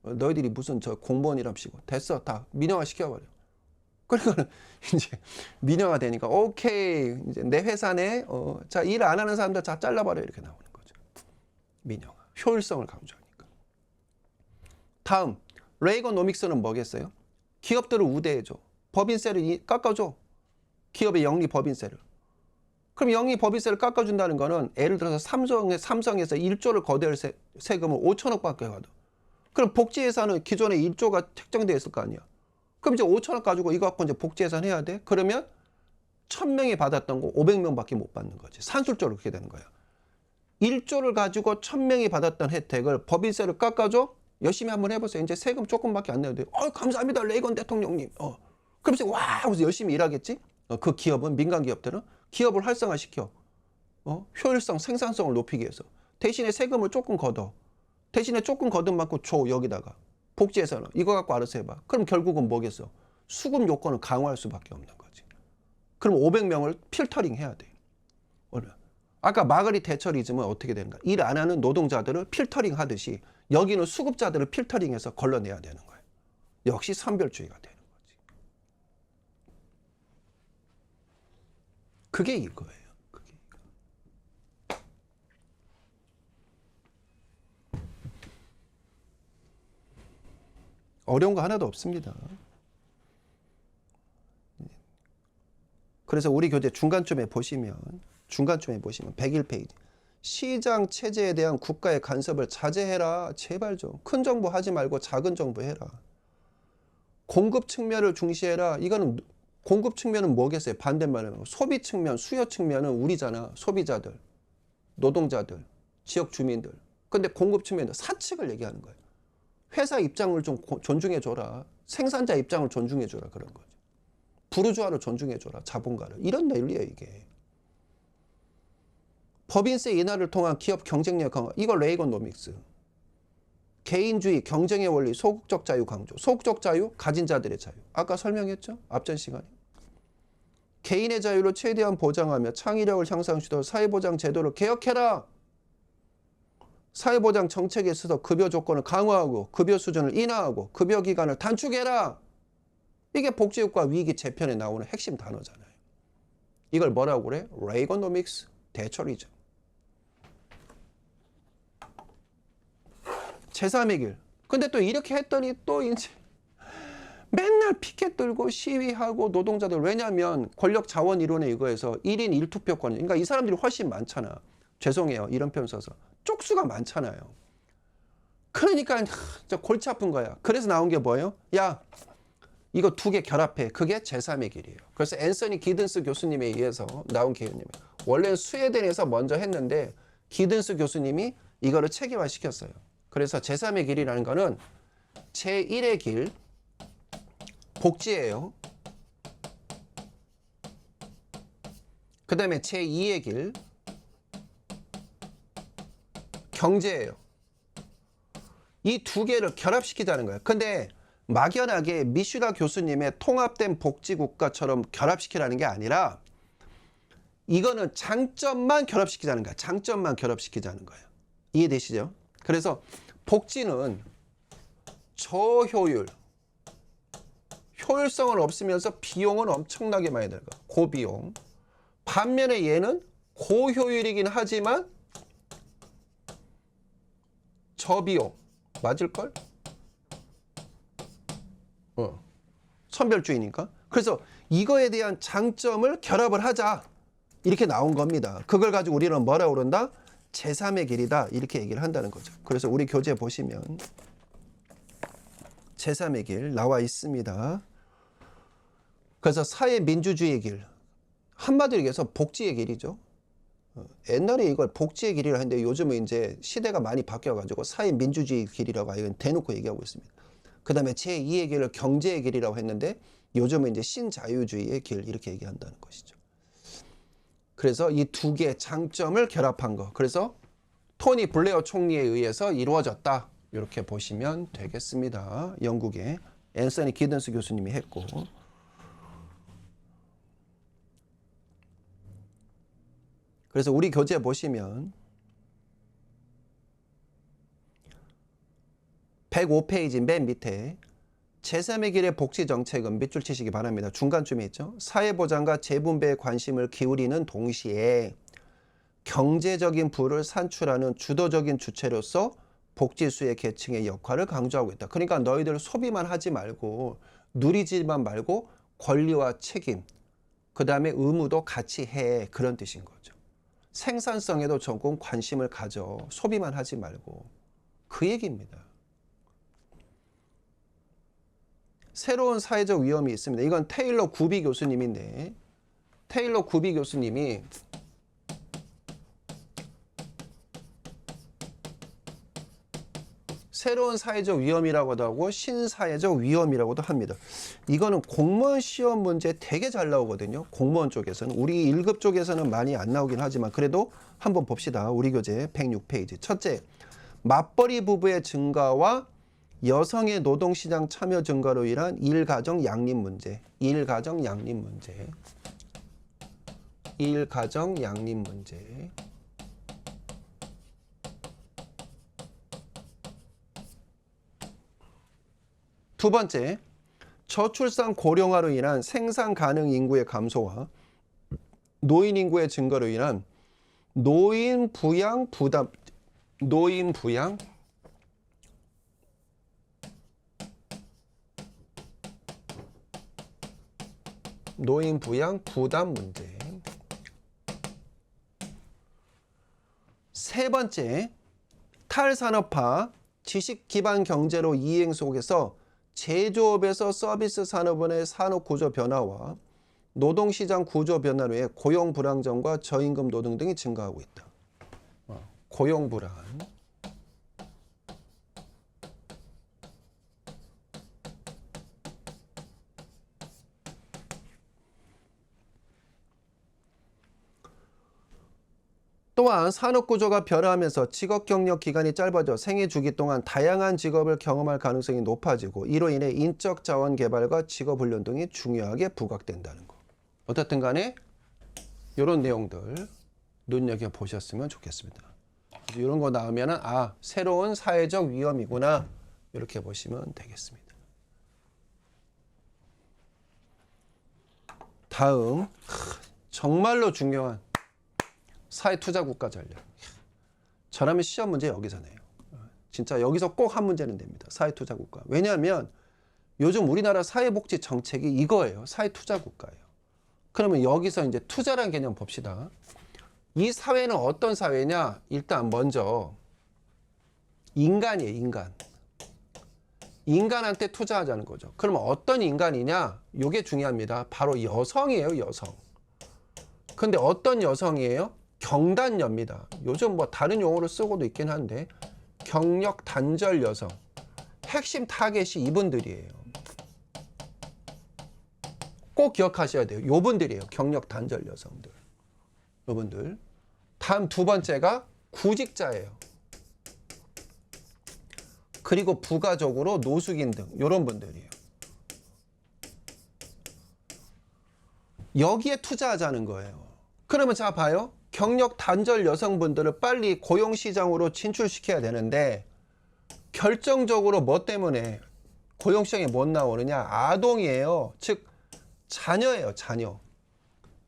너희들이 무슨 저 공무원이랍시고 됐어. 다 민영화 시켜버려. 그러니까 이제 민영화 되니까 오케이 이제 내 회사네. 자, 일 안 하는 사람들 다 잘라버려 이렇게 나오는 거죠. 민영화. 효율성을 강조하니까. 다음 레이건노믹스는 뭐겠어요? 기업들을 우대해줘. 법인세를 깎아줘. 기업의 영리 법인세를. 그럼 영리 법인세를 깎아준다는 거는 예를 들어서 삼성에서 1조를 거대할 세금을 5천억밖에 받아. 그럼 복지예산은 기존에 1조가 책정되어 있을 거 아니야. 그럼 이제 5천억 가지고 이거 갖고 이제 복지예산 해야 돼? 그러면 1000명이 받았던 거 500명밖에 못 받는 거지. 산술적으로 그렇게 되는 거야. 1조를 가지고 1000명이 받았던 혜택을 법인세를 깎아줘? 열심히 한번 해보세요. 이제 세금 조금밖에 안 내도 돼요. 감사합니다, 레이건 대통령님. 그럼 이제 와 하고서 열심히 일하겠지? 그 기업은, 민간 기업들은 기업을 활성화시켜. 효율성, 생산성을 높이기 위해서. 대신에 세금을 조금 걷어. 대신에 조금 걷은 만큼 줘, 여기다가. 복지에서는 이거 갖고 알아서 해봐. 그럼 결국은 뭐겠어? 수급 요건을 강화할 수밖에 없는 거지. 그럼 500명을 필터링 해야 돼. 아까 마거릿 대처리즘은 어떻게 되는가? 일 안 하는 노동자들을 필터링 하듯이 여기는 수급자들을 필터링해서 걸러내야 되는 거예요. 역시 선별주의가 되는 거지. 그게 이거예요. 그게 이거. 어려운 거 하나도 없습니다. 그래서 우리 교재 중간쯤에 보시면 101페이지. 시장 체제에 대한 국가의 간섭을 자제해라. 제발 좀. 큰 정부 하지 말고 작은 정부 해라. 공급 측면을 중시해라. 이거는 공급 측면은 뭐겠어요? 반대말로 소비 측면, 수요 측면은 우리잖아. 소비자들, 노동자들, 지역 주민들. 근데 공급 측면은 사측을 얘기하는 거예요. 회사 입장을 좀 존중해줘라. 생산자 입장을 존중해줘라. 그런 거죠. 부르주아를 존중해줘라. 자본가를. 이런 논리예요, 이게. 법인세 인하를 통한 기업 경쟁력 강화. 이거 레이건노믹스. 개인주의, 경쟁의 원리, 소극적 자유 강조. 소극적 자유, 가진 자들의 자유. 아까 설명했죠? 앞전 시간에. 개인의 자유를 최대한 보장하며 창의력을 향상시도록 사회보장 제도를 개혁해라. 사회보장 정책에 있어서 급여 조건을 강화하고 급여 수준을 인하하고 급여 기간을 단축해라. 이게 복지효과 위기 재편에 나오는 핵심 단어잖아요. 이걸 뭐라고 그래? 레이건노믹스 대처리즘. 제3의 길. 근데 또 이렇게 했더니 또 이제 맨날 피켓 들고 시위하고 노동자들. 왜냐하면 권력 자원 이론에 이거에서 1인 1투표권. 그러니까 이 사람들이 훨씬 많잖아. 죄송해요. 이런 표현 써서. 쪽수가 많잖아요. 그러니까 진짜 골치 아픈 거야. 그래서 나온 게 뭐예요? 야, 이거 2개 결합해. 그게 제3의 길이에요. 그래서 앤서니 기든스 교수님에 의해서 나온 개념이에요. 원래는 스웨덴에서 먼저 했는데 기든스 교수님이 이거를 체계화시켰어요. 그래서 제3의 길이라는 거는 제1의 길, 복지예요. 그 다음에 제2의 길, 경제예요. 이 두 개를 결합시키자는 거예요. 근데 막연하게 미슈라 교수님의 통합된 복지국가처럼 결합시키라는 게 아니라 이거는 장점만 결합시키자는 거야. 장점만 결합시키자는 거예요. 이해되시죠? 그래서 복지는 저효율, 효율성은 없으면서 비용은 엄청나게 많이 들어가. 고비용. 반면에 얘는 고효율이긴 하지만 저비용. 맞을걸? 선별주의니까. 그래서 이거에 대한 장점을 결합을 하자. 이렇게 나온 겁니다. 그걸 가지고 우리는 뭐라고 그런다? 제3의 길이다. 이렇게 얘기를 한다는 거죠. 그래서 우리 교재 보시면 제3의 길 나와 있습니다. 그래서 사회민주주의의 길. 한마디로 얘기해서 복지의 길이죠. 옛날에 이걸 복지의 길이라 했는데 요즘은 이제 시대가 많이 바뀌어가지고 사회민주주의 길이라고 이건 대놓고 얘기하고 있습니다. 그 다음에 제2의 길을 경제의 길이라고 했는데 요즘은 이제 신자유주의의 길 이렇게 얘기한다는 것이죠. 그래서 이 두 개의 장점을 결합한 거. 그래서 토니 블레어 총리에 의해서 이루어졌다. 이렇게 보시면 되겠습니다. 영국의 앤서니 기든스 교수님이 했고. 그래서 우리 교재 보시면 105페이지 맨 밑에 제3의 길의 복지 정책은 밑줄 치시기 바랍니다. 중간쯤에 있죠. 사회보장과 재분배에 관심을 기울이는 동시에 경제적인 부를 산출하는 주도적인 주체로서 복지수의 계층의 역할을 강조하고 있다. 그러니까 너희들 소비만 하지 말고 누리지만 말고 권리와 책임, 그 다음에 의무도 같이 해. 그런 뜻인 거죠. 생산성에도 조금 관심을 가져. 소비만 하지 말고. 그 얘기입니다. 새로운 사회적 위험이 있습니다. 이건 테일러 구비 교수님인데 테일러 구비 교수님이 새로운 사회적 위험이라고도 하고 신사회적 위험이라고도 합니다. 이거는 공무원 시험 문제 되게 잘 나오거든요. 공무원 쪽에서는. 우리 1급 쪽에서는 많이 안 나오긴 하지만 그래도 한번 봅시다. 우리 교재 106페이지. 첫째, 맞벌이 부부의 증가와 여성의 노동시장 참여 증가로 인한 일가정 양립 문제. 일가정 양립 문제. 일가정 양립 문제. 두 번째, 저출산 고령화로 인한 생산 가능 인구의 감소와 노인 인구의 증가로 인한 노인 부양 부담, 노인 부양 부담 문제. 세 번째, 탈산업화, 지식 기반 경제로 이행 속에서 제조업에서 서비스 산업원의 산업 구조 변화와 노동시장 구조 변화로 인해 고용 불안정과 저임금 노동 등이 증가하고 있다. 고용 불안. 또한 산업구조가 변화하면서 직업 경력 기간이 짧아져 생애 주기 동안 다양한 직업을 경험할 가능성이 높아지고 이로 인해 인적 자원 개발과 직업 훈련 등이 중요하게 부각된다는 거. 어떻든 간에 이런 내용들 눈여겨보셨으면 좋겠습니다. 이런 거 나오면 새로운 사회적 위험이구나 이렇게 보시면 되겠습니다. 다음 정말로 중요한 사회투자국가 전략. 저라면 시험 문제 여기서 내요. 진짜 여기서 꼭 한 문제는 됩니다. 사회투자국가. 왜냐하면 요즘 우리나라 사회복지 정책이 이거예요. 사회투자국가예요. 그러면 여기서 이제 투자라는 개념 봅시다. 이 사회는 어떤 사회냐? 일단 먼저 인간이에요. 인간. 인간한테 투자하자는 거죠. 그러면 어떤 인간이냐? 이게 중요합니다. 바로 여성이에요. 여성. 근데 어떤 여성이에요? 경단녀입니다. 요즘 뭐 다른 용어로 쓰고도 있긴 한데 경력 단절 여성. 핵심 타겟이 이분들이에요. 꼭 기억하셔야 돼요. 요분들이에요. 경력 단절 여성들. 요분들. 다음 두 번째가 구직자예요. 그리고 부가적으로 노숙인 등 요런 분들이에요. 여기에 투자하자는 거예요. 그러면 자 봐요. 경력 단절 여성분들을 빨리 고용시장으로 진출시켜야 되는데 결정적으로 뭐 때문에 고용시장에 못 나오느냐? 아동이에요. 즉 자녀예요. 자녀.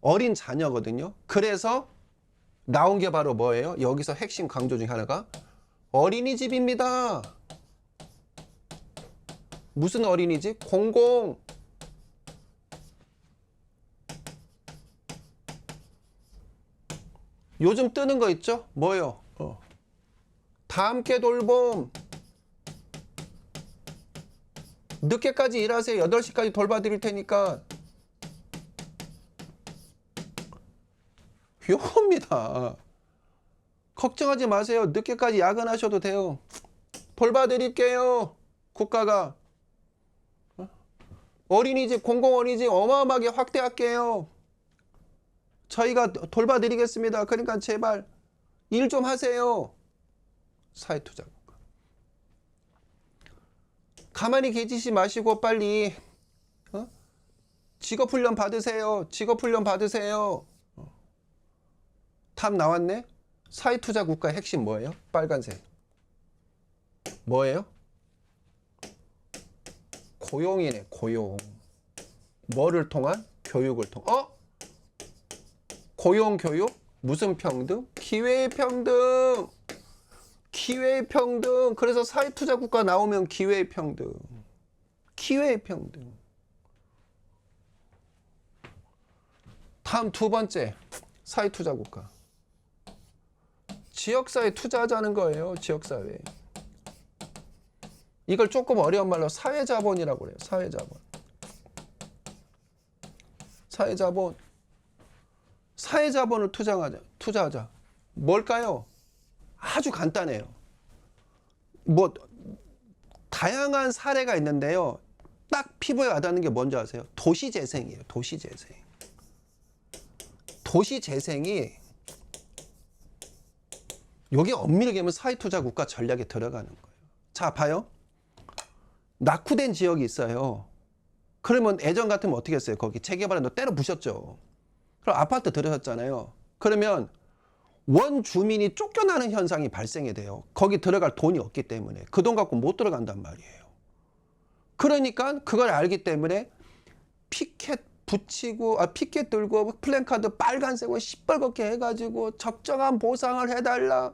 어린 자녀거든요. 그래서 나온 게 바로 뭐예요? 여기서 핵심 강조 중에 하나가 어린이집입니다. 무슨 어린이집? 공공. 요즘 뜨는 거 있죠? 뭐요? 다 함께 돌봄. 늦게까지 일하세요. 8시까지 돌봐드릴 테니까. 요겁니다. 걱정하지 마세요. 늦게까지 야근하셔도 돼요. 돌봐드릴게요. 국가가. 어린이집, 공공어린이집 어마어마하게 확대할게요. 저희가 돌봐드리겠습니다. 그러니까 제발 일 좀 하세요. 사회투자국가. 가만히 계시지 마시고 빨리 직업훈련 받으세요. 직업훈련 받으세요. 답 나왔네. 사회투자국가의 핵심 뭐예요? 빨간색. 뭐예요? 고용이네. 고용. 뭐를 통한? 교육을 통한. 고용 교육? 무슨 평등? 기회의 평등. 기회의 평등. 그래서 사회투자국가 나오면 기회의 평등. 기회의 평등. 다음 두 번째. 사회투자국가. 지역사회에 투자하자는 거예요. 지역사회. 이걸 조금 어려운 말로 사회자본이라고 그래요. 사회자본. 사회자본. 사회자본을 투자하자. 뭘까요? 아주 간단해요. 뭐 다양한 사례가 있는데요. 딱 피부에 와닿는 게 뭔지 아세요? 도시재생이에요. 도시재생. 도시재생이 여기 엄밀하게 보면 사회투자국가 전략에 들어가는 거예요. 자, 봐요. 낙후된 지역이 있어요. 그러면 예전 같으면 어떻게 했어요? 거기 재개발에 너 때려 부셨죠. 그럼 아파트 들어섰잖아요. 그러면 원주민이 쫓겨나는 현상이 발생이 돼요. 거기 들어갈 돈이 없기 때문에. 그 돈 갖고 못 들어간단 말이에요. 그러니까 그걸 알기 때문에 피켓 붙이고, 피켓 들고 플랜카드 빨간색으로 시뻘겋게 해가지고 적정한 보상을 해달라.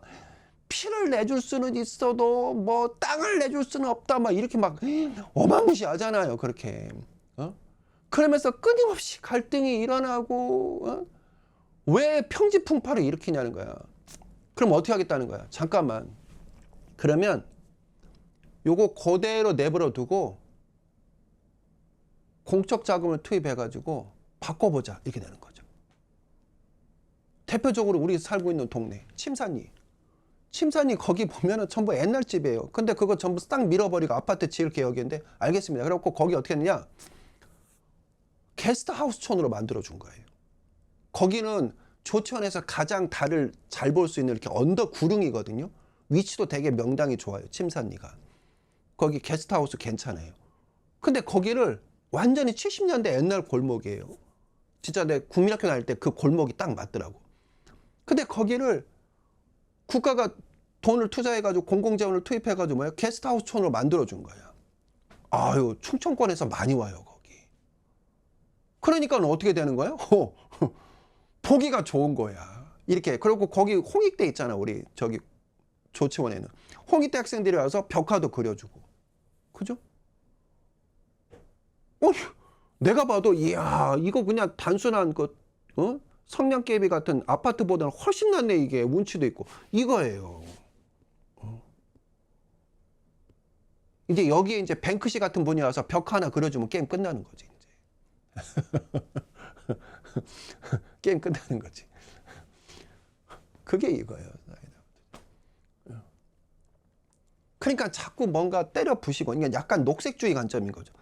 피를 내줄 수는 있어도 뭐 땅을 내줄 수는 없다. 막 이렇게 막 어마무시하잖아요. 그렇게. 그러면서 끊임없이 갈등이 일어나고 왜 평지풍파를 일으키냐는 거야. 그럼 어떻게 하겠다는 거야. 잠깐만. 그러면 요거 그대로 내버려 두고 공적 자금을 투입해가지고 바꿔보자. 이렇게 되는 거죠. 대표적으로 우리 살고 있는 동네 침산리. 침산리 거기 보면은 전부 옛날 집이에요. 근데 그거 전부 싹 밀어버리고 아파트 지을 계획인데 알겠습니다. 그래갖고 거기 어떻게 했느냐. 게스트하우스촌으로 만들어준 거예요. 거기는 조천에서 가장 달을 잘 볼 수 있는 이렇게 언덕 구릉이거든요. 위치도 되게 명당이 좋아요. 침산리가. 거기 게스트하우스 괜찮아요. 근데 거기를 완전히 70년대 옛날 골목이에요. 진짜 내 국민학교 다닐 때 그 골목이 딱 맞더라고. 근데 거기를 국가가 돈을 투자해가지고 공공재원을 투입해가지고 뭐야? 게스트하우스촌으로 만들어준 거야. 아유, 충청권에서 많이 와요, 거기. 그러니까 어떻게 되는 거야? 보기가 좋은 거야. 이렇게. 그리고 거기 홍익대 있잖아, 우리 저기 조치원에는. 홍익대 학생들이 와서 벽화도 그려주고. 그죠? 내가 봐도 이야, 이거 그냥 단순한 성냥개비 같은 아파트보다는 훨씬 낫네. 이게 운치도 있고 이거예요. 이제 여기에 이제 뱅크시 같은 분이 와서 벽 하나 그려주면 게임 끝나는 거지 이제. 게임 끝나는 거지. 그게 이거예요. 그러니까 자꾸 뭔가 때려 부시고, 그러니까 약간 녹색주의 관점인 거죠.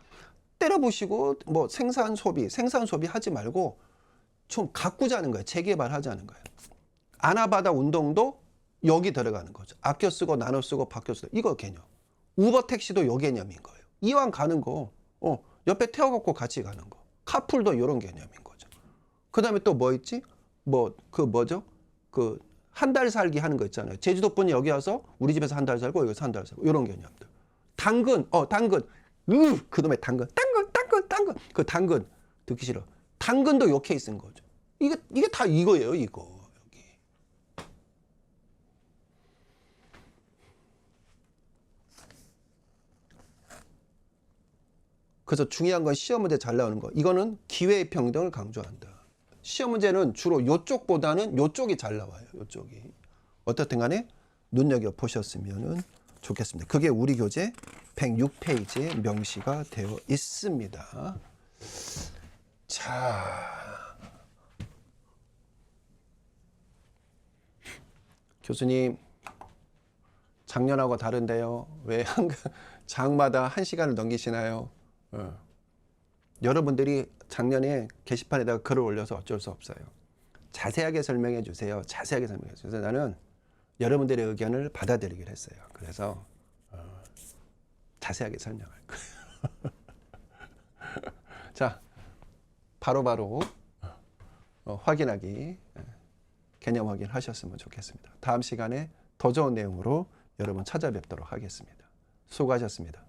때려 부시고 뭐 생산 소비 하지 말고 좀 가꾸자는 거예요. 재개발하자는 거예요. 아나바다 운동도 여기 들어가는 거죠. 아껴 쓰고 나눠 쓰고 바뀌어 쓰고 이거 개념. 우버 택시도 요 개념인 거예요. 이왕 가는 거 옆에 태워갖고 같이 가는 거. 카풀도 이런 개념인 거죠. 그 다음에 또 뭐 있지? 뭐 그 뭐죠? 그 한 달 살기 하는 거 있잖아요. 제주도 분이 여기 와서 우리 집에서 한 달 살고 여기서 한 달 살고 이런 개념들. 당근, 그놈의 당근. 그 당근 듣기 싫어. 당근도 요 케이스인 거죠. 이게 다 이거예요, 이거. 여기. 그래서 중요한 건 시험 문제 잘 나오는 거. 이거는 기회의 평등을 강조한다. 시험 문제는 주로 요쪽보다는 요쪽이 잘 나와요. 요쪽이. 어떻든 간에 눈여겨보셨으면 좋겠습니다. 그게 우리 교재 106페이지에 명시가 되어 있습니다. 자, 교수님 작년하고 다른데요. 왜 장마다 1시간을 넘기시나요? 여러분들이 작년에 게시판에다가 글을 올려서 어쩔 수 없어요. 자세하게 설명해 주세요. 자세하게 설명해 주세요. 그래서 나는 여러분들의 의견을 받아들이기로 했어요. 그래서 자세하게 설명할 거예요. 자, 바로바로 확인하기, 개념 확인하셨으면 좋겠습니다. 다음 시간에 더 좋은 내용으로 여러분 찾아뵙도록 하겠습니다. 수고하셨습니다.